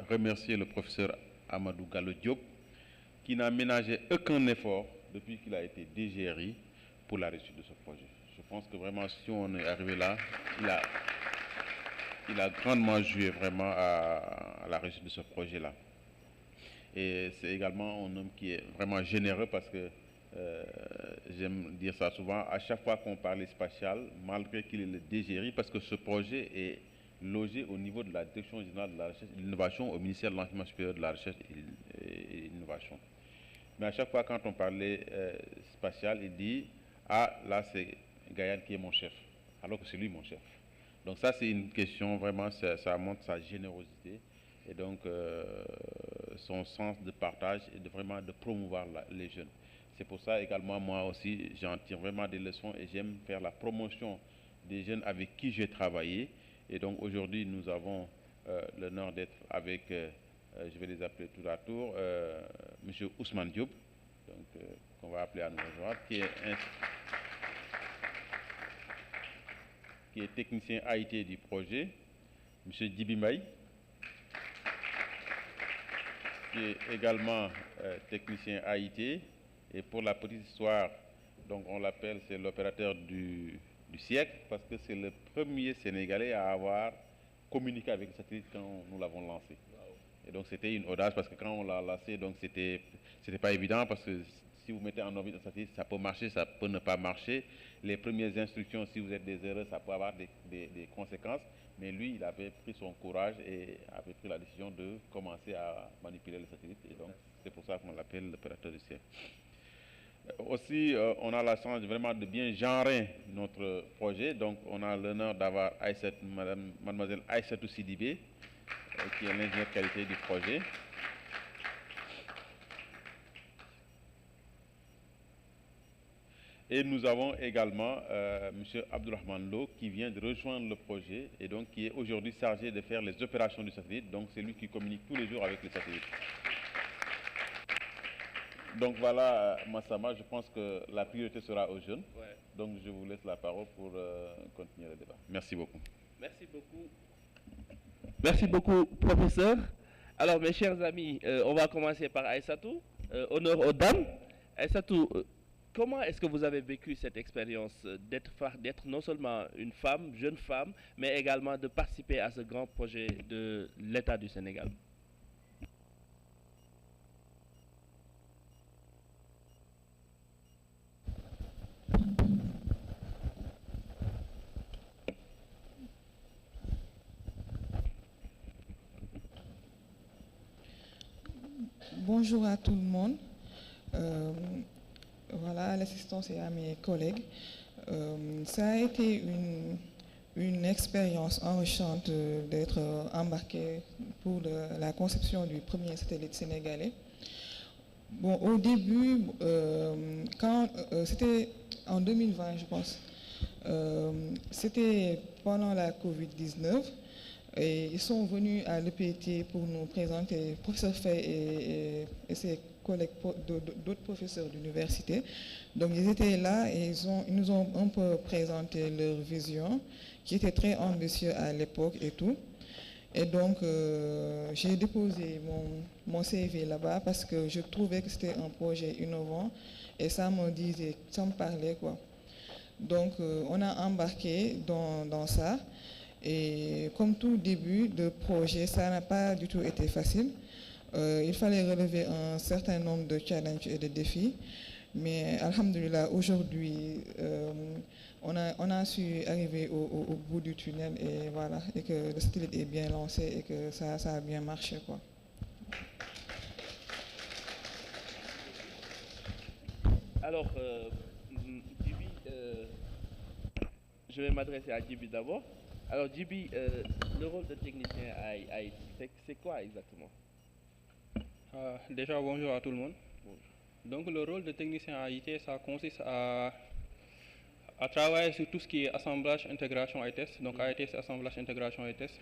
remercier le professeur Amadou Gallo Diop, qui n'a ménagé aucun effort depuis qu'il a été DGRI pour la réussite de ce projet. Je pense que vraiment, si on est arrivé là, il a grandement joué vraiment à la réussite de ce projet-là. Et c'est également un homme qui est vraiment généreux parce que, j'aime dire ça souvent, à chaque fois qu'on parle spatial, malgré qu'il est le DGRI, parce que ce projet est logé au niveau de la Direction générale de la recherche et de l'innovation au ministère de l'enseignement supérieur de la recherche et de l'innovation. Mais à chaque fois quand on parlait spatial, il dit « Ah, là c'est Gayane qui est mon chef », alors que c'est lui mon chef. Donc ça c'est une question, vraiment, ça montre sa générosité et donc son sens de partage et de vraiment de promouvoir les jeunes. C'est pour ça également, moi aussi, j'en tire vraiment des leçons et j'aime faire la promotion des jeunes avec qui j'ai travaillé. Et donc aujourd'hui, nous avons l'honneur d'être avec, je vais les appeler tour à tour, M. Ousmane Diop, qu'on va appeler à nous rejoindre, qui est technicien AIT du projet, M. Djibi Mbaye, qui est également technicien AIT. Et pour la petite histoire, donc on l'appelle, c'est l'opérateur du siècle, parce que c'est le premier Sénégalais à avoir communiqué avec le satellite quand nous l'avons lancé. Et donc c'était une audace, parce que quand on l'a lancé, donc c'était pas évident, parce que si vous mettez en orbite un satellite, ça peut marcher, ça peut ne pas marcher. Les premières instructions, si vous êtes des erreurs, ça peut avoir des conséquences. Mais lui, il avait pris son courage et avait pris la décision de commencer à manipuler le satellite. Et donc c'est pour ça qu'on l'appelle l'opérateur du siècle. Aussi, on a la chance vraiment de bien genrer notre projet. Donc, on a l'honneur d'avoir mademoiselle Aïssatou Sidibé, qui est l'ingénieure qualité du projet. Et nous avons également M. Abdourahmane Lo, qui vient de rejoindre le projet et donc qui est aujourd'hui chargé de faire les opérations du satellite. Donc, c'est lui qui communique tous les jours avec le satellite. Donc voilà, Massama, je pense que la priorité sera aux jeunes. Ouais. Donc je vous laisse la parole pour continuer le débat. Merci beaucoup. Merci beaucoup. Merci beaucoup, professeur. Alors, mes chers amis, on va commencer par Aïssatou. Honneur aux dames. Aïssatou, comment est-ce que vous avez vécu cette expérience d'être non seulement une femme, jeune femme, mais également de participer à ce grand projet de l'État du Sénégal? Bonjour à tout le monde. Voilà, à l'assistance et à mes collègues. Ça a été une expérience enrichissante d'être embarqué pour la conception du premier satellite sénégalais. Bon, au début, quand c'était en 2020, je pense, c'était pendant la Covid-19. Et ils sont venus à l'EPT pour nous présenter, le professeur Fay et ses collègues d'autres professeurs d'université. Donc ils étaient là et ils nous ont un peu présenté leur vision, qui était très ambitieuse à l'époque et tout. Et donc j'ai déposé mon CV là-bas parce que je trouvais que c'était un projet innovant et ça me parlait quoi. Donc on a embarqué dans ça. Et comme tout début de projet, ça n'a pas du tout été facile. Il fallait relever un certain nombre de challenges et de défis. Mais alhamdoulilah, aujourd'hui, on a su arriver au bout du tunnel et voilà, et que le satellite est bien lancé et que ça a bien marché, quoi. Alors, Djibi, je vais m'adresser à Djibi d'abord. Alors Djibi, le rôle de technicien à Haïti, c'est quoi exactement? Déjà, bonjour à tout le monde. Bonjour. Donc le rôle de technicien à IT, ça consiste à travailler sur tout ce qui est assemblage, intégration et test. Donc AIT, c'est assemblage, intégration et test.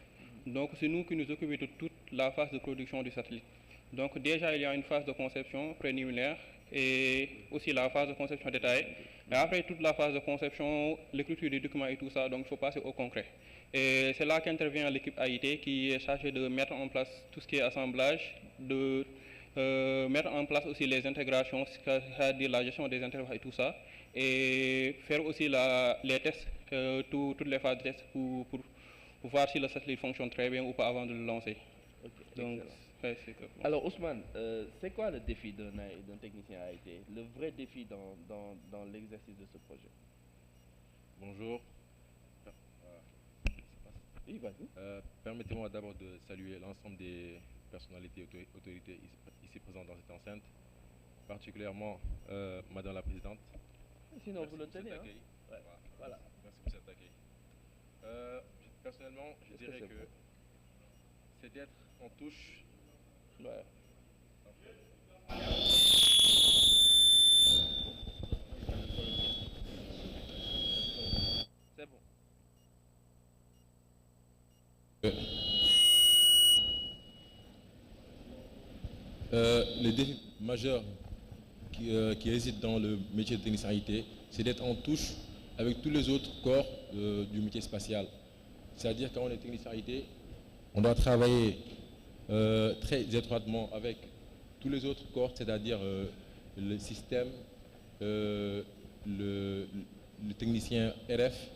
Donc c'est nous qui nous occupons de toute la phase de production du satellite. Donc déjà, il y a une phase de conception préliminaire et aussi la phase de conception détaillée. Mais après toute la phase de conception, l'écriture des documents et tout ça, donc il faut passer au concret. Et c'est là qu'intervient l'équipe AIT qui est chargée de mettre en place tout ce qui est assemblage, de mettre en place aussi les intégrations, c'est-à-dire la gestion des interfaces et tout ça, et faire aussi les tests, toutes les phases de test pour voir si le satellite fonctionne très bien ou pas avant de le lancer. Okay, donc, ouais, alors Ousmane, c'est quoi le défi d'un technicien AIT, le vrai défi dans l'exercice de ce projet? Bonjour. Oui, permettez-moi d'abord de saluer l'ensemble des personnalités et autorités ici présentes dans cette enceinte, particulièrement Madame la Présidente. Sinon, merci vous le tenez. Hein? Ouais. Voilà. Merci pour cet accueil. Personnellement, je dirais que c'est d'être en touche. Ouais. C'est bon. Le défi majeur qui réside dans le métier de technicien IT, c'est d'être en touche avec tous les autres corps du métier spatial. C'est-à-dire quand on est technicien IT, on doit travailler très étroitement avec tous les autres corps, c'est-à-dire le système, le technicien RF.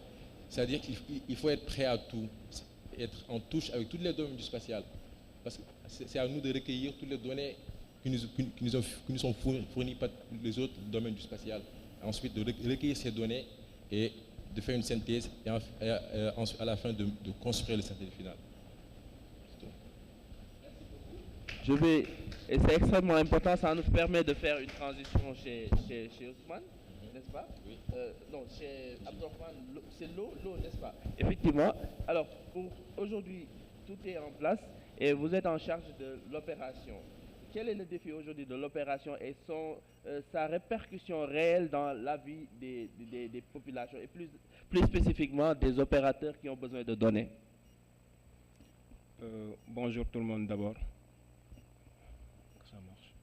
C'est-à-dire qu'il faut être prêt à tout, être en touche avec tous les domaines du spatial. Parce que c'est à nous de recueillir toutes les données qui nous sont fournies par les autres domaines du spatial. Ensuite, de recueillir ces données et de faire une synthèse et à la fin de construire le satellite final. Et c'est extrêmement important, ça nous permet de faire une transition chez Ousmane, n'est-ce pas? Oui. Non, chez Abdourahmane, c'est l'eau, n'est-ce pas? Effectivement. Alors, pour aujourd'hui, tout est en place et vous êtes en charge de l'opération. Quel est le défi aujourd'hui de l'opération et sa répercussion réelle dans la vie des populations et plus spécifiquement des opérateurs qui ont besoin de données? Bonjour tout le monde d'abord. Ça marche.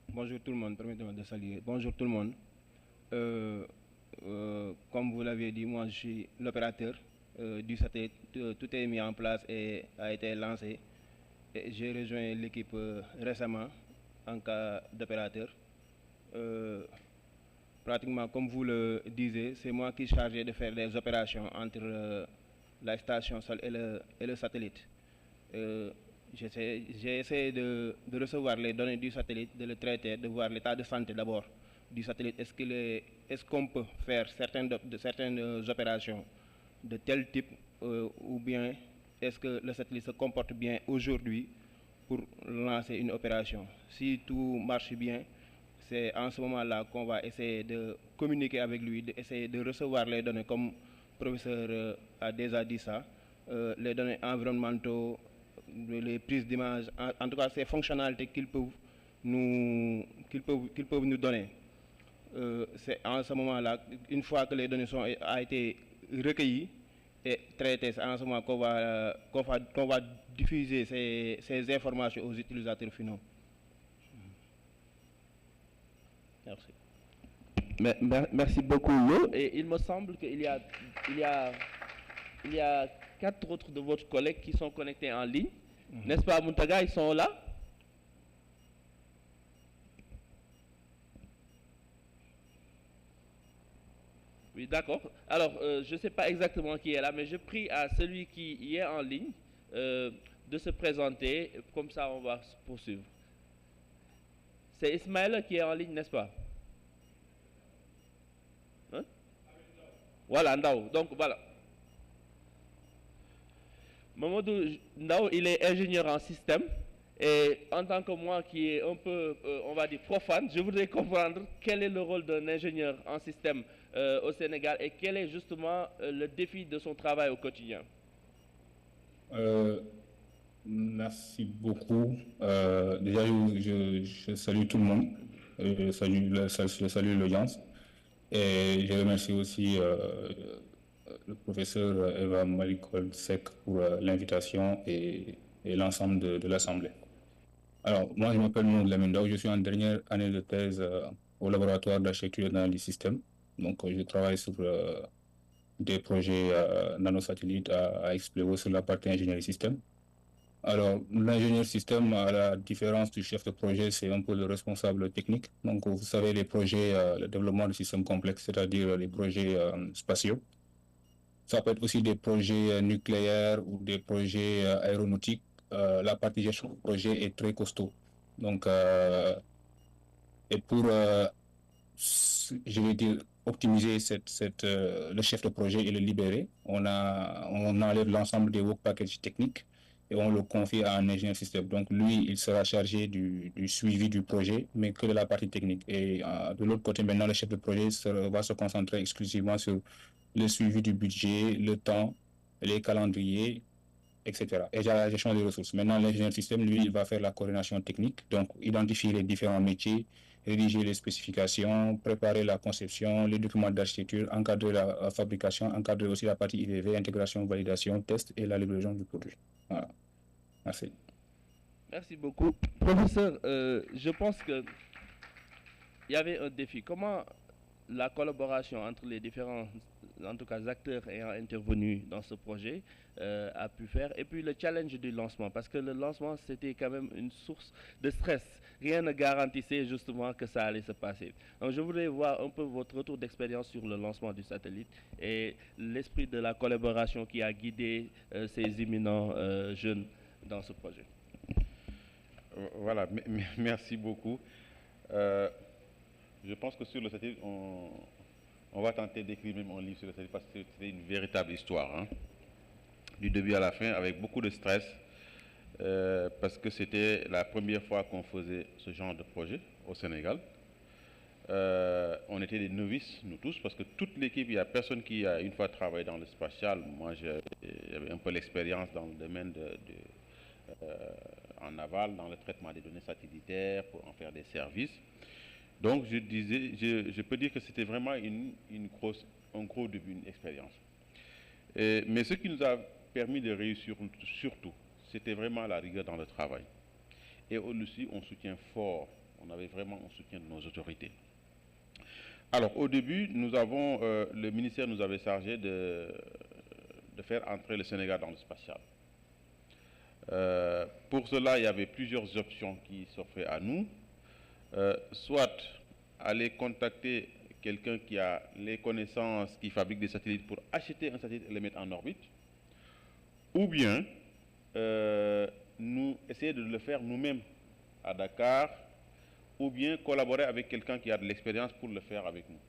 Bonjour tout le monde, permettez-moi de saluer. Bonjour tout le monde. Comme vous l'avez dit, moi je suis l'opérateur du satellite. Tout est mis en place et a été lancé. J'ai rejoint l'équipe récemment en cas d'opérateur. Pratiquement comme vous le disiez, c'est moi qui suis chargé de faire des opérations entre la station sol et le satellite. J'ai essayé de recevoir les données du satellite, de le traiter, de voir l'état de santé d'abord du satellite. Est-ce qu'on peut faire certaines opérations de tel type ou bien est-ce que le satellite se comporte bien aujourd'hui pour lancer une opération? Si tout marche bien, c'est en ce moment-là qu'on va essayer de communiquer avec lui, d'essayer de recevoir les données comme le professeur a déjà dit ça, les données environnementaux, les prises d'image, en tout cas ces fonctionnalités qu'ils peuvent nous donner. C'est en ce moment-là, une fois que les données ont été recueillies et traitées, c'est en ce moment qu'on va diffuser ces informations aux utilisateurs finaux. Merci. Merci beaucoup, Lo. Et il me semble qu'il y a 4 autres de votre collègues qui sont connectés en ligne. N'est-ce pas, Muntaga? Ils sont là? Oui, d'accord. Alors, je ne sais pas exactement qui est là, mais je prie à celui qui est en ligne de se présenter. Comme ça, on va poursuivre. C'est Ismaël qui est en ligne, n'est-ce pas? Hein? Voilà, Ndao. Donc, voilà. Mamadou Ndao, il est ingénieur en système. Et en tant que moi qui est un peu, on va dire, profane, je voudrais comprendre quel est le rôle d'un ingénieur en système au Sénégal et quel est justement le défi de son travail au quotidien. Merci beaucoup. Déjà, je salue tout le monde. Je salue l'audience. Et je remercie aussi le professeur Eva Marie Sek pour l'invitation et l'ensemble de l'Assemblée. Alors, moi, je m'appelle Mohamed Lamine Daou, je suis en dernière année de thèse au laboratoire d'architecture et d'analyse système. Donc, je travaille sur des projets nanosatellites à explorer sur la partie ingénierie système. Alors, l'ingénieur système, à la différence du chef de projet, c'est un peu le responsable technique. Donc, vous savez, les projets, le développement de systèmes complexes, c'est-à-dire les projets spatiaux. Ça peut être aussi des projets nucléaires ou des projets aéronautiques. La partie gestion de projet est très costaud. Donc, et pour, je vais dire, optimiser le chef de projet et le libérer, on enlève l'ensemble des work packages techniques et on le confie à un ingénieur système. Donc, lui, il sera chargé du suivi du projet, mais que de la partie technique. Et de l'autre côté, maintenant, le chef de projet va se concentrer exclusivement sur le suivi du budget, le temps, les calendriers, etc. Et la gestion des ressources. Maintenant, l'ingénieur système, lui, il va faire la coordination technique, donc identifier les différents métiers, rédiger les spécifications, préparer la conception, les documents d'architecture, encadrer la fabrication, encadrer aussi la partie IVV, intégration, validation, test et la livraison du produit. Voilà. Merci. Merci beaucoup. Professeur, je pense qu'il y avait un défi. Comment la collaboration entre les différents, en tout cas, acteurs ayant intervenu dans ce projet a pu faire, et puis le challenge du lancement, parce que le lancement, c'était quand même une source de stress. Rien ne garantissait justement que ça allait se passer. Donc, je voudrais voir un peu votre retour d'expérience sur le lancement du satellite et l'esprit de la collaboration qui a guidé ces éminents jeunes dans ce projet. Voilà, merci beaucoup. Je pense que sur le satellite, on va tenter d'écrire même un livre sur le satellite parce que c'est une véritable histoire, hein, du début à la fin, avec beaucoup de stress, parce que c'était la première fois qu'on faisait ce genre de projet au Sénégal. On était des novices, nous tous, parce que toute l'équipe, il n'y a personne qui a une fois travaillé dans le spatial. Moi, j'avais un peu l'expérience dans le domaine en aval, dans le traitement des données satellitaires, pour en faire des services. Donc, je peux dire que c'était vraiment un gros début, une expérience. Mais ce qui nous a permis de réussir surtout, c'était vraiment la rigueur dans le travail. Et aussi, on soutient fort. On avait vraiment un soutien de nos autorités. Alors, au début, le ministère nous avait chargé de faire entrer le Sénégal dans le spatial. Pour cela, il y avait plusieurs options qui s'offraient à nous. Soit aller contacter quelqu'un qui a les connaissances, qui fabrique des satellites pour acheter un satellite et le mettre en orbite, ou bien nous essayer de le faire nous-mêmes à Dakar, ou bien collaborer avec quelqu'un qui a de l'expérience pour le faire avec nous.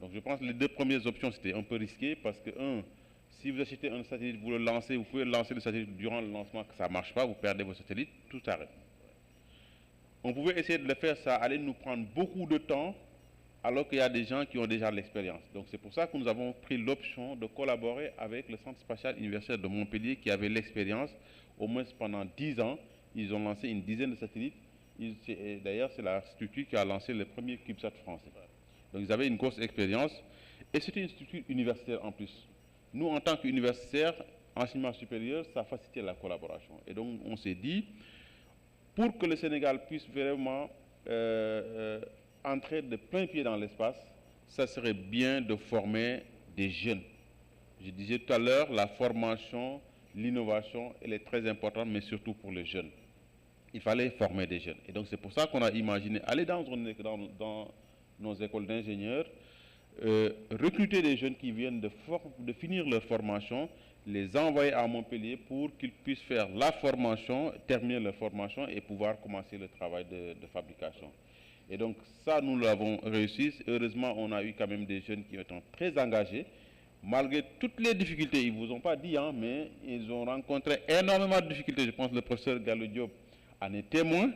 Donc je pense que les deux premières options, c'était un peu risqué parce que, si vous achetez un satellite, vous le lancez, vous pouvez lancer le satellite durant le lancement, que ça ne marche pas, vous perdez vos satellites, tout s'arrête. On pouvait essayer de le faire, ça allait nous prendre beaucoup de temps, alors qu'il y a des gens qui ont déjà l'expérience. Donc c'est pour ça que nous avons pris l'option de collaborer avec le Centre spatial universitaire de Montpellier, qui avait l'expérience, au moins pendant 10 ans. Ils ont lancé une dizaine de satellites. D'ailleurs, c'est la structure qui a lancé le premier CubeSat français. Donc ils avaient une grosse expérience, et c'était une structure universitaire en plus. Nous, en tant qu'universitaires, enseignement supérieur, ça facilitait la collaboration. Et donc on s'est dit, pour que le Sénégal puisse vraiment entrer de plein pied dans l'espace, ça serait bien de former des jeunes. Je disais tout à l'heure, la formation, l'innovation, elle est très importante, mais surtout pour les jeunes. Il fallait former des jeunes. Et donc c'est pour ça qu'on a imaginé aller dans nos écoles d'ingénieurs, recruter des jeunes qui viennent de finir leur formation, les envoyer à Montpellier pour qu'ils puissent faire la formation, terminer leur formation et pouvoir commencer le travail de fabrication. Et donc ça, nous l'avons réussi. Heureusement, on a eu quand même des jeunes qui étaient très engagés. Malgré toutes les difficultés, ils ne vous ont pas dit, hein, mais ils ont rencontré énormément de difficultés. Je pense que le professeur Gallo Diop en est témoin.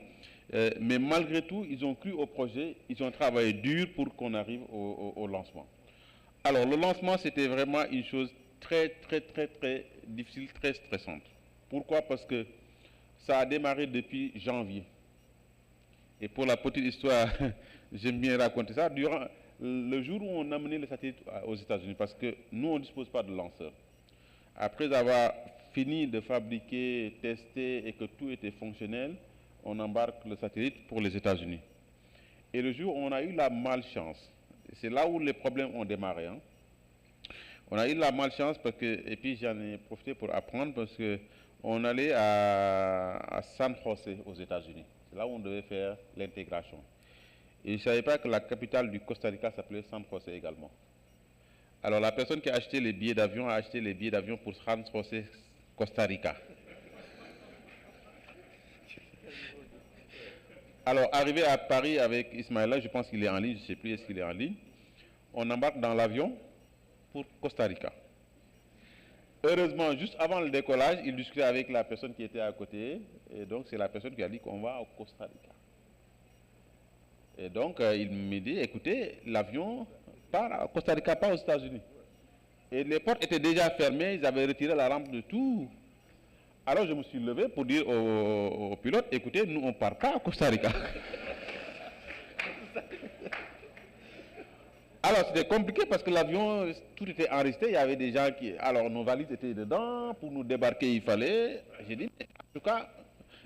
Mais malgré tout, ils ont cru au projet, ils ont travaillé dur pour qu'on arrive au lancement. Alors le lancement, c'était vraiment une chose très difficile, très stressante. Pourquoi? Parce que ça a démarré depuis janvier. Et pour la petite histoire, j'aime bien raconter ça, durant le jour où on a amené le satellite aux États-Unis, parce que nous, on ne dispose pas de lanceur. Après avoir fini de fabriquer, tester et que tout était fonctionnel, on embarque le satellite pour les États-Unis. Et le jour où on a eu la malchance, c'est là où les problèmes ont démarré. Hein. On a eu la malchance parce que, et puis j'en ai profité pour apprendre parce que on allait à San José aux États-Unis. C'est là où on devait faire l'intégration. Et je ne savais pas que la capitale du Costa Rica s'appelait San José également. Alors la personne qui a acheté les billets d'avion a acheté les billets d'avion pour San José, Costa Rica. Alors, arrivé à Paris avec Ismaïla, je pense qu'il est en ligne, je ne sais plus est-ce qu'il est en ligne, on embarque dans l'avion pour Costa Rica. Heureusement, juste avant le décollage, il discutait avec la personne qui était à côté, et donc c'est la personne qui a dit qu'on va au Costa Rica. Et donc, il me dit, écoutez, l'avion part à Costa Rica, pas aux États-Unis. Et les portes étaient déjà fermées, ils avaient retiré la rampe de tout. Alors je me suis levé pour dire au pilote, écoutez, nous on ne part pas à Costa Rica. Alors c'était compliqué parce que l'avion, tout était enregistré, il y avait des gens qui... Alors nos valises étaient dedans, pour nous débarquer il fallait... J'ai dit, en tout cas,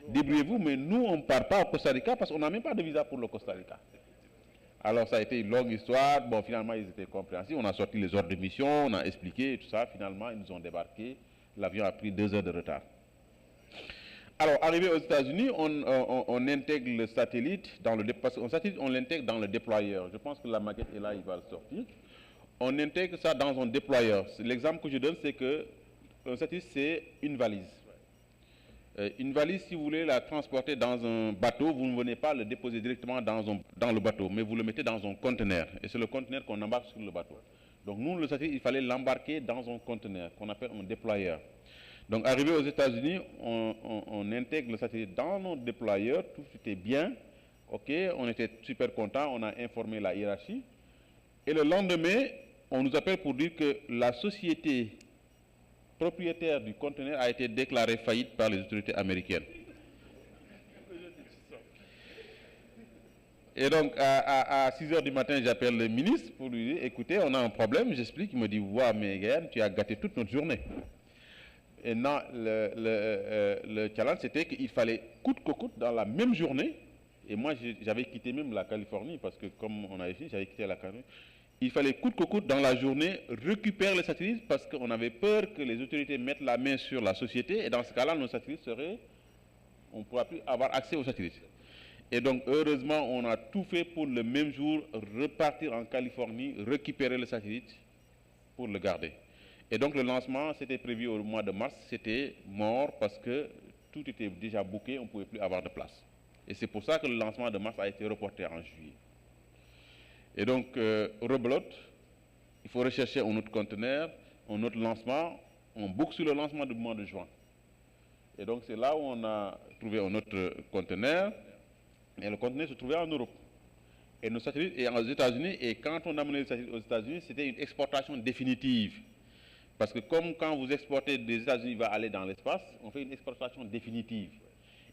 débrouillez-vous, mais nous on ne part pas à Costa Rica parce qu'on n'a même pas de visa pour le Costa Rica. Alors ça a été une longue histoire, bon finalement ils étaient compréhensifs, on a sorti les ordres de mission, on a expliqué et tout ça, finalement ils nous ont débarqué, l'avion a pris 2 heures de retard. Alors, arrivé aux États-Unis, on intègre le satellite dans le satellite, on l'intègre dans le déployeur. Je pense que la maquette est là, il va le sortir. On intègre ça dans un déployeur. L'exemple que je donne, c'est que le satellite, c'est une valise. Une valise, si vous voulez la transporter dans un bateau, vous ne venez pas le déposer directement dans le bateau, mais vous le mettez dans un conteneur. Et c'est le conteneur qu'on embarque sur le bateau. Donc nous, le satellite, il fallait l'embarquer dans un conteneur qu'on appelle un déployeur. Donc, arrivé aux États-Unis, on intègre le satellite dans notre déployeur, tout était bien, ok, on était super contents, on a informé la hiérarchie. Et le lendemain, on nous appelle pour dire que la société propriétaire du conteneur a été déclarée faillite par les autorités américaines. Et donc, à 6 h du matin, j'appelle le ministre pour lui dire, écoutez, on a un problème, j'explique, il me dit, ouais, mais Gaël, tu as gâté toute notre journée. Et non, le challenge, c'était qu'il fallait coûte que coûte dans la même journée. Et moi, j'avais quitté même la Californie, parce que comme on avait dit, j'avais quitté la Californie. Il fallait coûte que coûte dans la journée récupérer les satellites, parce qu'on avait peur que les autorités mettent la main sur la société. Et dans ce cas-là, nos satellites seraient... On ne pourra plus avoir accès aux satellites. Et donc, heureusement, on a tout fait pour le même jour repartir en Californie, récupérer le satellite pour le garder. Et donc le lancement, c'était prévu au mois de mars, c'était mort parce que tout était déjà booké, on ne pouvait plus avoir de place. Et c'est pour ça que le lancement de mars a été reporté en juillet. Et donc, rebelote, il faut rechercher un autre conteneur, un autre lancement, on book sur le lancement du mois de juin. Et donc c'est là où on a trouvé un autre conteneur, et le conteneur se trouvait en Europe. Et nos satellites étaient aux États-Unis, et quand on a amené les satellites aux États-Unis, c'était une exportation définitive. Parce que comme quand vous exportez des États-Unis, il va aller dans l'espace, on fait une exportation définitive.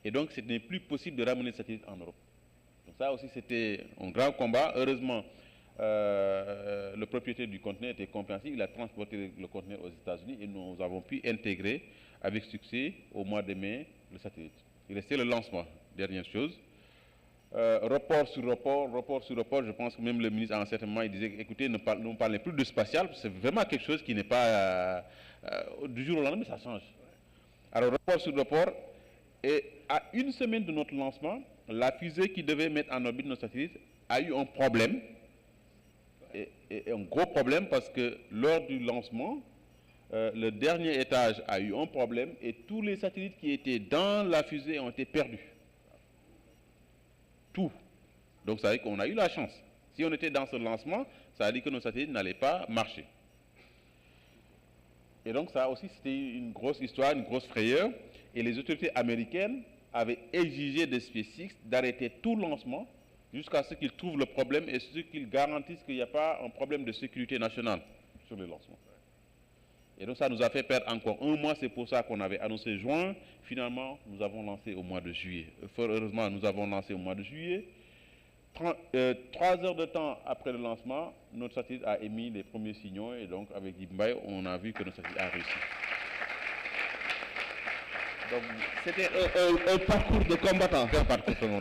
Et donc, ce n'est plus possible de ramener le satellite en Europe. Donc ça aussi, c'était un grand combat. Heureusement, le propriétaire du conteneur était compréhensif. Il a transporté le conteneur aux États-Unis et nous avons pu intégrer avec succès au mois de mai le satellite. Il restait le lancement, dernière chose. Report sur report, je pense que même le ministre à un certain moment il disait écoutez, ne parlez plus de spatial, c'est vraiment quelque chose qui n'est pas du jour au lendemain, ça change. Alors report sur report, et à une semaine de notre lancement, la fusée qui devait mettre en orbite nos satellites a eu un problème, et un gros problème parce que lors du lancement, le dernier étage a eu un problème et tous les satellites qui étaient dans la fusée ont été perdus. Tout. Donc ça veut dire qu'on a eu la chance. Si on était dans ce lancement, ça veut dire que nos satellites n'allaient pas marcher. Et donc ça aussi c'était une grosse histoire, une grosse frayeur. Et les autorités américaines avaient exigé de SpaceX d'arrêter tout lancement jusqu'à ce qu'ils trouvent le problème et ce qu'ils garantissent qu'il n'y a pas un problème de sécurité nationale sur les lancements. Et donc ça nous a fait perdre encore un mois, c'est pour ça qu'on avait annoncé juin. Finalement, nous avons lancé au mois de juillet. Fort heureusement, nous avons lancé au mois de juillet. 3 heures de temps après le lancement, notre satellite a émis les premiers signaux et donc avec Dimbaye, on a vu que notre satellite a réussi. Donc, c'était un parcours de combattant.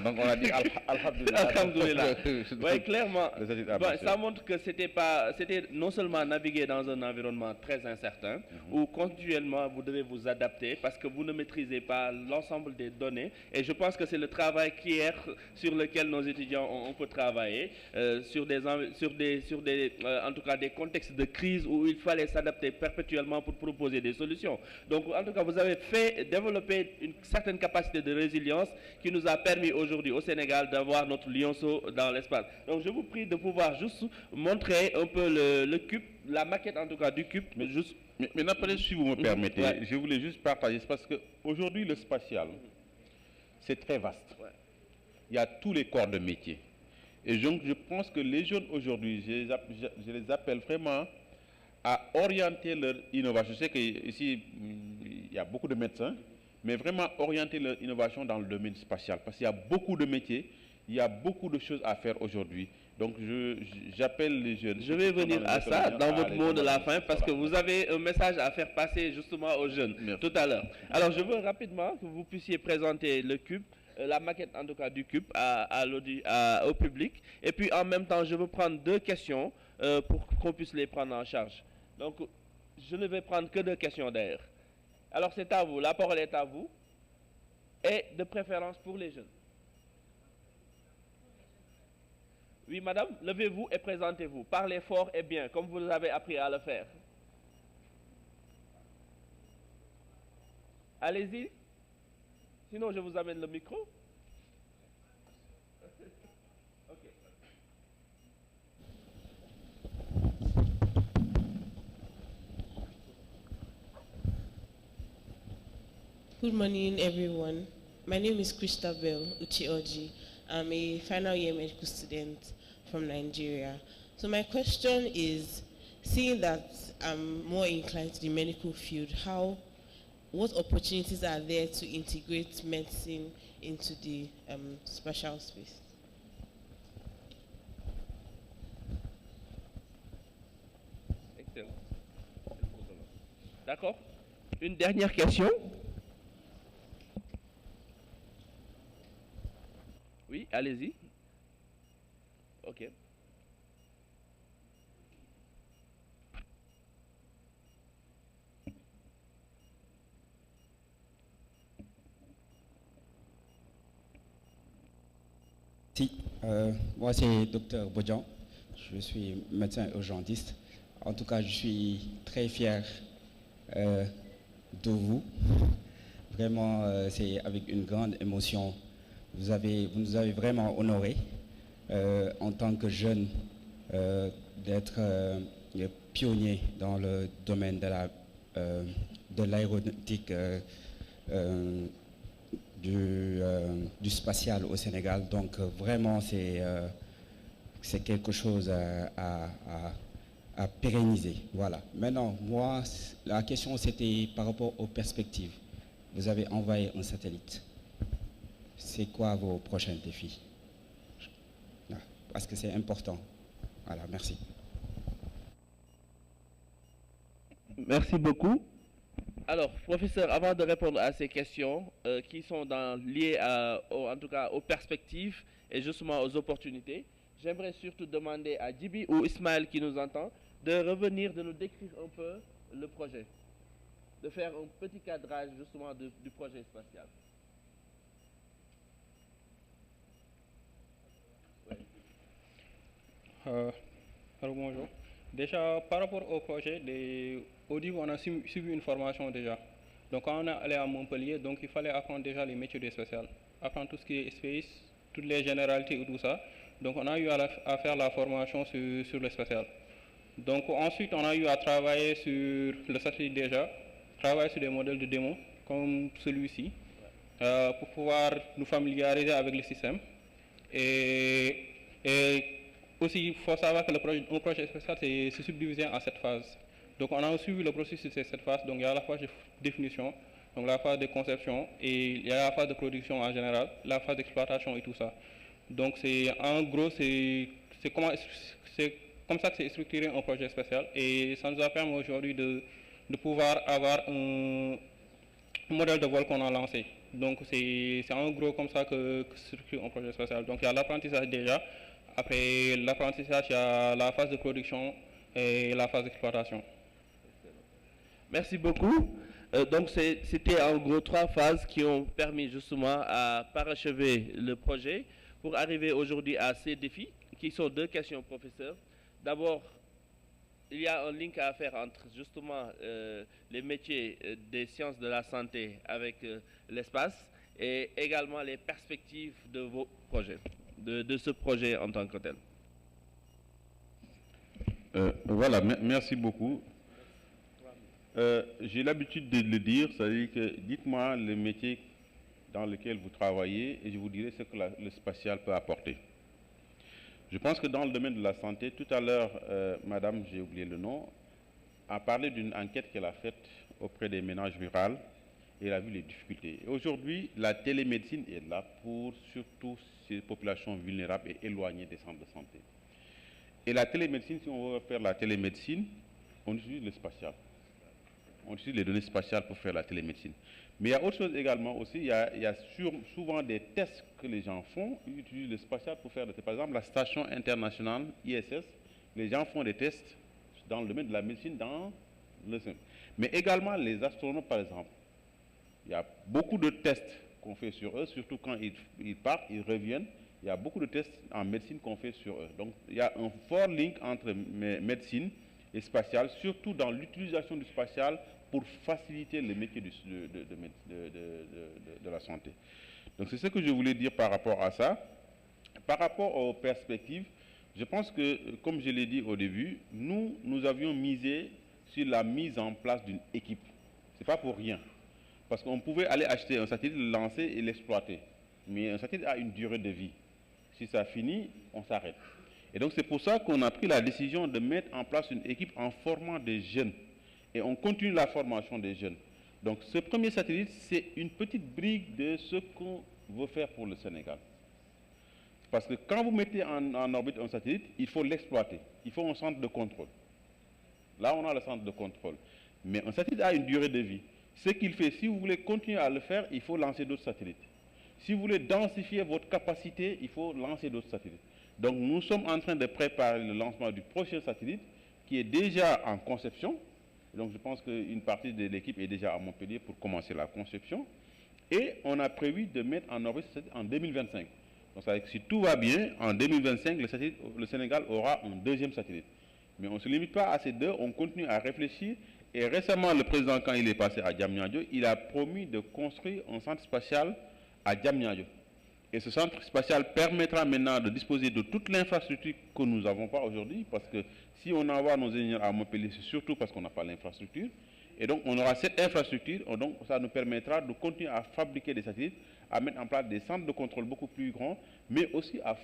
Donc, on a dit Alhamdulillah. Oui, clairement. Ça montre que c'était non seulement naviguer dans un environnement très incertain, où continuellement vous devez vous adapter parce que vous ne maîtrisez pas l'ensemble des données. Et je pense que c'est le travail sur lequel nos étudiants on peut travailler, en tout cas des contextes de crise où il fallait s'adapter perpétuellement pour proposer des solutions. Donc, en tout cas, vous avez développer une certaine capacité de résilience qui nous a permis aujourd'hui au Sénégal d'avoir notre lionceau dans l'espace. Donc je vous prie de pouvoir juste montrer un peu le cube, la maquette en tout cas du cube. Mais n'appelez, si vous me permettez, je voulais juste partager parce qu'aujourd'hui le spatial, c'est très vaste. Il y a tous les corps de métier. Et donc je pense que les jeunes aujourd'hui, je les appelle vraiment à orienter leur innovation. Je sais qu'ici, il y a beaucoup de médecins, mais vraiment orienter leur innovation dans le domaine spatial. Parce qu'il y a beaucoup de métiers, il y a beaucoup de choses à faire aujourd'hui. Donc j'appelle les jeunes. Je vais venir à ça dans votre mot de la fin parce que vous avez un message à faire passer justement aux jeunes tout à l'heure. Alors je veux rapidement que vous puissiez présenter le cube, la maquette en tout cas du cube au public. Et puis en même temps, je veux prendre 2 questions pour qu'on puisse les prendre en charge. Donc je ne vais prendre que 2 questions d'ailleurs. Alors c'est à vous, la parole est à vous, et de préférence pour les jeunes. Oui madame, levez-vous et présentez-vous, parlez fort et bien, comme vous avez appris à le faire. Allez-y, sinon je vous amène le micro. Ok. Good morning, everyone. My name is Christabel Uchioji. I'm a final year medical student from Nigeria. So my question is, seeing that I'm more inclined to the medical field, what opportunities are there to integrate medicine into the spatial space? Excellent. D'accord. Une dernière question. Oui, allez-y. Ok. Moi c'est Dr Bodjan, je suis médecin urgentiste. En tout cas, je suis très fier de vous. Vraiment, c'est avec une grande émotion. Vous nous avez vraiment honorés en tant que jeunes d'être pionniers dans le domaine de l'aéronautique du spatial au Sénégal. Donc vraiment c'est quelque chose à pérenniser. Voilà. Maintenant, moi, la question c'était par rapport aux perspectives. Vous avez envoyé un satellite. C'est quoi vos prochains défis? Parce que c'est important. Voilà, merci. Merci beaucoup. Alors, professeur, avant de répondre à ces questions qui sont liées en tout cas aux perspectives et justement aux opportunités, j'aimerais surtout demander à Djibi ou Ismaël qui nous entend de revenir, de nous décrire un peu le projet, de faire un petit cadrage justement du projet spatial. Alors bonjour. Déjà, par rapport au projet, au début, on a suivi une formation déjà. Donc, quand on est allé à Montpellier, donc il fallait apprendre déjà les métiers du spatial, apprendre tout ce qui est space, toutes les généralités et tout ça. Donc, on a eu à faire la formation sur le spatial. Donc, ensuite, on a eu à travailler sur le satellite déjà, travailler sur des modèles de démo comme celui-ci, pour pouvoir nous familiariser avec le système. Et aussi, il faut savoir que un projet spatial, c'est subdivisé en 7 phases. Donc, on a suivi le processus de ces 7 phases. Donc, il y a la phase de définition, donc la phase de conception, et il y a la phase de production en général, la phase d'exploitation et tout ça. Donc, en gros, c'est comme ça que c'est structuré un projet spatial. Et ça nous a permis aujourd'hui de pouvoir avoir modèle de vol qu'on a lancé. Donc c'est en gros comme ça que structure un projet spatial. Donc il y a l'apprentissage déjà. Après l'apprentissage, il y a la phase de production et la phase d'exploitation. Merci beaucoup. Donc c'était en gros 3 phases qui ont permis justement à parachever le projet pour arriver aujourd'hui à ces défis qui sont 2 questions, professeur. D'abord, il y a un link à faire entre justement les métiers des sciences de la santé avec l'espace et également les perspectives de vos projets, de ce projet en tant que tel. Voilà, merci beaucoup. J'ai l'habitude de le dire, c'est-à-dire que dites-moi le métier dans lequel vous travaillez et je vous dirai ce que le spatial peut apporter. Je pense que dans le domaine de la santé, tout à l'heure, madame, j'ai oublié le nom, a parlé d'une enquête qu'elle a faite auprès des ménages ruraux et elle a vu les difficultés. Aujourd'hui, la télémédecine est là pour surtout ces populations vulnérables et éloignées des centres de santé. Et la télémédecine, si on veut faire la télémédecine, on utilise le spatial. On utilise les données spatiales pour faire la télémédecine. Mais il y a autre chose également aussi, il y a souvent des tests que les gens font, ils utilisent le spatial pour faire des tests. Par exemple, la station internationale ISS, les gens font des tests dans le domaine de la médecine, mais également les astronautes par exemple. Il y a beaucoup de tests qu'on fait sur eux, surtout quand ils partent, ils reviennent. Il y a beaucoup de tests en médecine qu'on fait sur eux. Donc il y a un fort link entre médecine et spatial, surtout dans l'utilisation du spatial pour faciliter le métier de la santé. Donc c'est ce que je voulais dire par rapport à ça. Par rapport aux perspectives, je pense que, comme je l'ai dit au début, nous avions misé sur la mise en place d'une équipe. Ce n'est pas pour rien. Parce qu'on pouvait aller acheter un satellite, le lancer et l'exploiter. Mais un satellite a une durée de vie. Si ça finit, on s'arrête. Et donc c'est pour ça qu'on a pris la décision de mettre en place une équipe en formant des jeunes. Et on continue la formation des jeunes. Donc ce premier satellite, c'est une petite brique de ce qu'on veut faire pour le Sénégal. Parce que quand vous mettez en orbite un satellite, il faut l'exploiter. Il faut un centre de contrôle. Là, on a le centre de contrôle. Mais un satellite a une durée de vie. Ce qu'il fait, si vous voulez continuer à le faire, il faut lancer d'autres satellites. Si vous voulez densifier votre capacité, il faut lancer d'autres satellites. Donc nous sommes en train de préparer le lancement du prochain satellite qui est déjà en conception. Donc je pense qu'une partie de l'équipe est déjà à Montpellier pour commencer la conception. Et on a prévu de mettre en orbite ce satellite en 2025. Donc ça veut dire que si tout va bien, en 2025, le Sénégal aura un deuxième satellite. Mais on ne se limite pas à ces deux, on continue à réfléchir. Et récemment, le président, quand il est passé à Diamniadio, il a promis de construire un centre spatial à Diamniadio. Et ce centre spatial permettra maintenant de disposer de toute l'infrastructure que nous n'avons pas aujourd'hui, parce que si on envoie nos ingénieurs à Montpellier, c'est surtout parce qu'on n'a pas l'infrastructure. Et donc on aura cette infrastructure, donc ça nous permettra de continuer à fabriquer des satellites, à mettre en place des centres de contrôle beaucoup plus grands, mais aussi à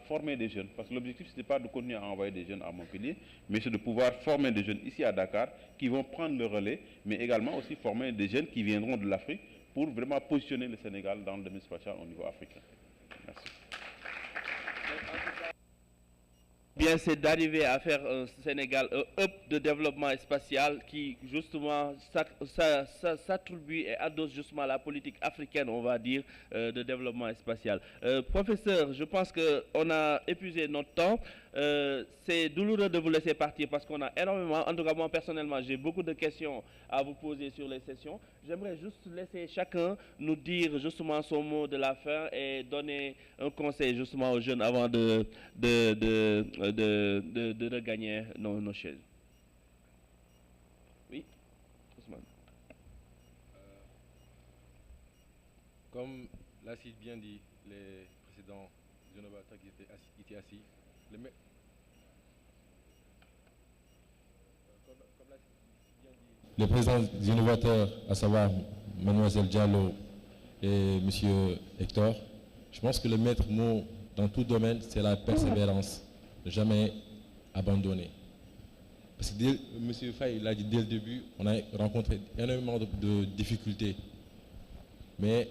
former des jeunes. Parce que l'objectif, ce n'est pas de continuer à envoyer des jeunes à Montpellier, mais c'est de pouvoir former des jeunes ici à Dakar, qui vont prendre le relais, mais également aussi former des jeunes qui viendront de l'Afrique, pour vraiment positionner le Sénégal dans le domaine spatial au niveau africain. Merci. Bien, c'est d'arriver à faire un Sénégal, un hub de développement spatial qui, justement, s'attribue et adosse justement la politique africaine, on va dire, de développement spatial. Professeur, je pense qu'on a épuisé notre temps. C'est douloureux de vous laisser partir parce qu'on a énormément, en tout cas moi personnellement, j'ai beaucoup de questions à vous poser sur les sessions. J'aimerais juste laisser chacun nous dire justement son mot de la fin et donner un conseil justement aux jeunes avant de regagner nos chaises. Oui, Ousmane. Comme l'a si bien dit les précédents innovateurs qui étaient assis, les présidents innovateurs, à savoir Mademoiselle Diallo et Monsieur Hector, je pense que le maître mot dans tout domaine, c'est la persévérance, ne jamais abandonner. Parce que M. Faye l'a dit dès le début, on a rencontré énormément de difficultés. Mais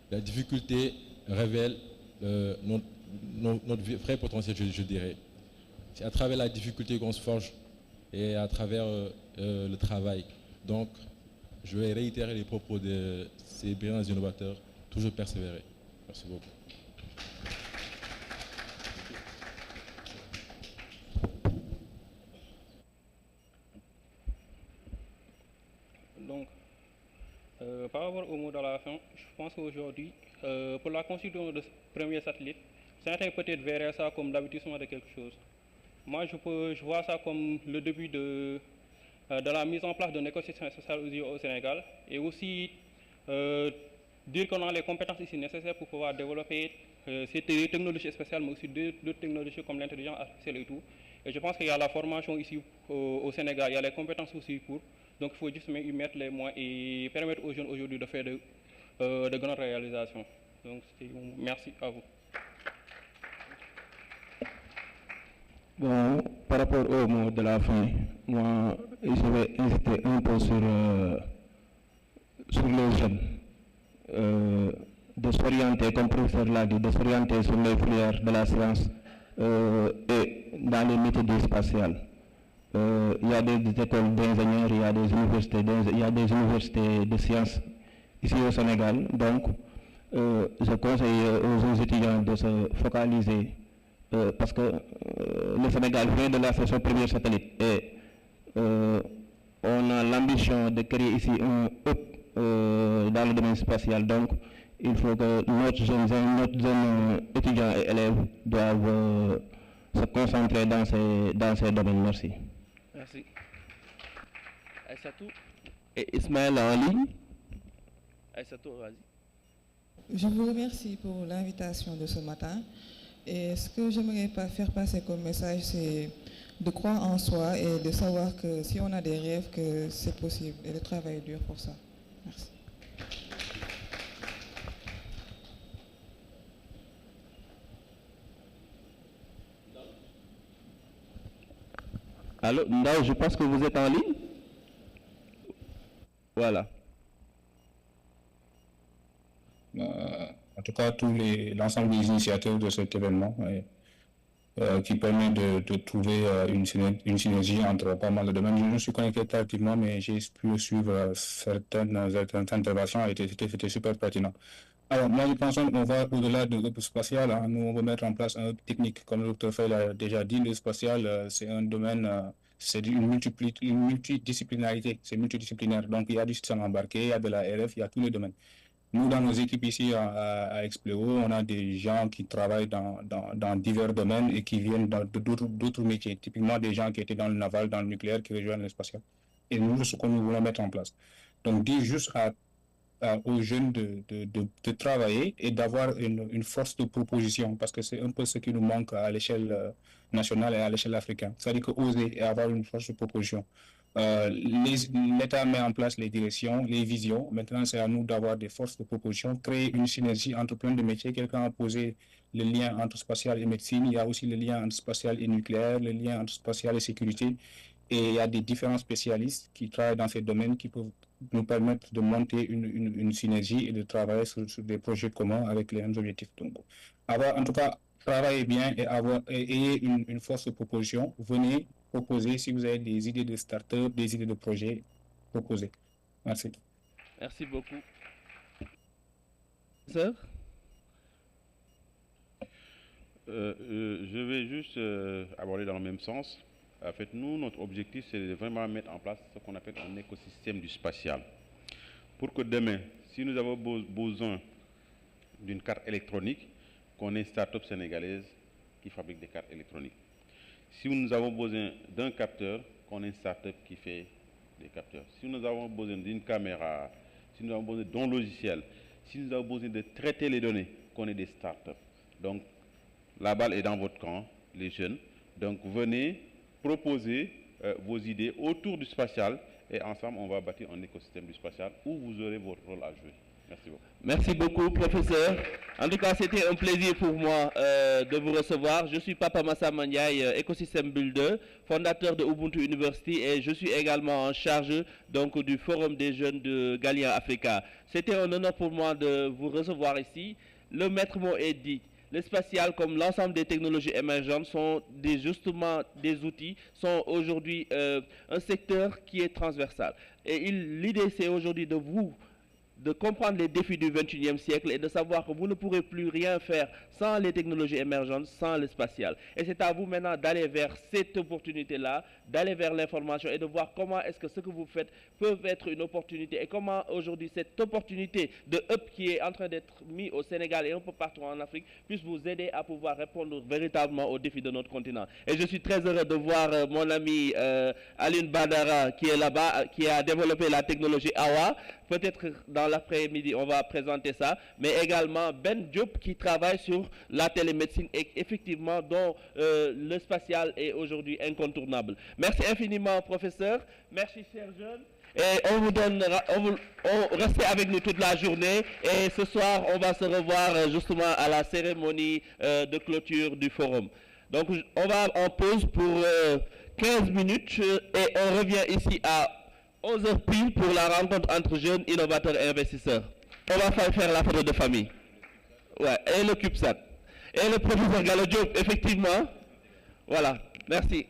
la difficulté révèle notre vrai potentiel, je dirais. C'est à travers la difficulté qu'on se forge et à travers le travail. Donc, je vais réitérer les propos de ces brillants innovateurs, toujours persévérer. Merci beaucoup. Donc, par rapport au mot de la fin, je pense qu'aujourd'hui, pour la construction de ce premier satellite, certains peut-être verraient ça comme l'aboutissement de quelque chose. Moi, je vois ça comme le début de la mise en place d'un écosystème social au Sénégal et aussi dire qu'on a les compétences ici nécessaires pour pouvoir développer ces technologies spéciales, mais aussi d'autres technologies comme l'intelligence artificielle et tout. Et je pense qu'il y a la formation ici au Sénégal, il y a les compétences aussi pour. Donc il faut juste y mettre les moyens et permettre aux jeunes aujourd'hui de faire de grandes réalisations. Donc merci à vous. Bon, par rapport au mot de la fin, moi je vais insister un peu sur les jeunes, de s'orienter, comme le professeur l'a dit, de s'orienter sur les filières de la science et dans les métiers du spatial. Il y a des écoles d'ingénieurs, il y a des universités de sciences ici au Sénégal. Donc, je conseille aux étudiants de se focaliser parce que le Sénégal vient de lancer son premier satellite et on a l'ambition de créer ici un hub dans le domaine spatial. Donc, il faut que notre jeune étudiants et élèves doivent se concentrer dans ces domaines. Merci. Merci. Aïssatou et Ismaël en ligne. Aïssatou, vas-y. Je vous remercie pour l'invitation de ce matin. Et ce que j'aimerais faire passer comme message, c'est de croire en soi et de savoir que si on a des rêves, que c'est possible et de travailler dur pour ça. Merci. Allô, Ndao, je pense que vous êtes en ligne. Voilà. En tout cas, l'ensemble des initiateurs de cet événement qui permet de trouver une synergie entre pas mal de domaines. Je me suis connecté tardivement, mais j'ai pu suivre certaines interventions. C'était super pertinent. Alors, moi, je pense qu'on va au-delà de l'hub spatial. Hein, nous, on va mettre en place un hub technique. Comme le Dr. Fay l'a déjà dit, le spatial, c'est un domaine, c'est une multidisciplinarité, c'est multidisciplinaire. Donc, il y a du système embarqué, il y a de la RF, il y a tous les domaines. Nous, dans nos équipes ici à Expleo, on a des gens qui travaillent dans divers domaines et qui viennent d'autres métiers. Typiquement, des gens qui étaient dans le naval, dans le nucléaire, qui rejoignent le spatial. Et nous, ce que nous voulons mettre en place. Donc, dire juste aux jeunes de travailler et d'avoir une force de proposition, parce que c'est un peu ce qui nous manque à l'échelle nationale et à l'échelle africaine. C'est-à-dire qu'oser et avoir une force de proposition. L'État met en place les directions, les visions. Maintenant, c'est à nous d'avoir des forces de proposition, créer une synergie entre plein de métiers. Quelqu'un a posé le lien entre spatial et médecine. Il y a aussi le lien entre spatial et nucléaire, le lien entre spatial et sécurité. Et il y a des différents spécialistes qui travaillent dans ces domaines qui peuvent nous permettre de monter une synergie et de travailler sur des projets communs avec les mêmes objectifs. Donc, en tout cas, travaillez bien et ayez une force de proposition. Venez proposer si vous avez des idées de start-up, des idées de projets, proposez. Merci. Merci beaucoup. Sœur? Je vais juste aborder dans le même sens. En fait, nous, notre objectif, c'est de vraiment mettre en place ce qu'on appelle un écosystème du spatial. Pour que demain, si nous avons besoin d'une carte électronique, qu'on ait une start-up sénégalaise qui fabrique des cartes électroniques. Si nous avons besoin d'un capteur, qu'on ait une start-up qui fait des capteurs. Si nous avons besoin d'une caméra, si nous avons besoin d'un logiciel, si nous avons besoin de traiter les données, qu'on ait des start-up. Donc, la balle est dans votre camp, les jeunes. Donc, venez proposer vos idées autour du spatial et ensemble, on va bâtir un écosystème du spatial où vous aurez votre rôle à jouer. Merci beaucoup. Merci beaucoup, professeur. En tout cas, c'était un plaisir pour moi de vous recevoir. Je suis Papa Massa Mandiaye, Ecosystem Builder, fondateur de Ubuntu University et je suis également en charge donc, du Forum des jeunes de Galien Africa. C'était un honneur pour moi de vous recevoir ici. Le maître mot est dit. le spatial, comme l'ensemble des technologies émergentes, sont justement des outils, sont aujourd'hui un secteur qui est transversal. Et l'idée, c'est aujourd'hui de comprendre les défis du XXIe siècle et de savoir que vous ne pourrez plus rien faire sans les technologies émergentes, sans le spatial. Et c'est à vous maintenant d'aller vers cette opportunité-là, d'aller vers l'information et de voir comment est-ce que ce que vous faites peut être une opportunité et comment aujourd'hui cette opportunité de hub qui est en train d'être mis au Sénégal et un peu partout en Afrique puisse vous aider à pouvoir répondre véritablement aux défis de notre continent. Et je suis très heureux de voir mon ami Aline Badara qui est là-bas, qui a développé la technologie AWA. Peut-être dans l'après-midi, on va présenter ça, mais également Ben Diop qui travaille sur la télémédecine et effectivement dont le spatial est aujourd'hui incontournable. Merci infiniment, professeur. Merci, chers jeunes. Et on vous donnera, on restez avec nous toute la journée. Et ce soir, on va se revoir justement à la cérémonie de clôture du forum. Donc, on va en pause pour 15 minutes et on revient ici à 11h pile pour la rencontre entre jeunes, innovateurs et investisseurs. On va faire la photo de famille. Ouais, et le CubeSat. Et le professeur Gallo Diop, effectivement. Voilà, merci.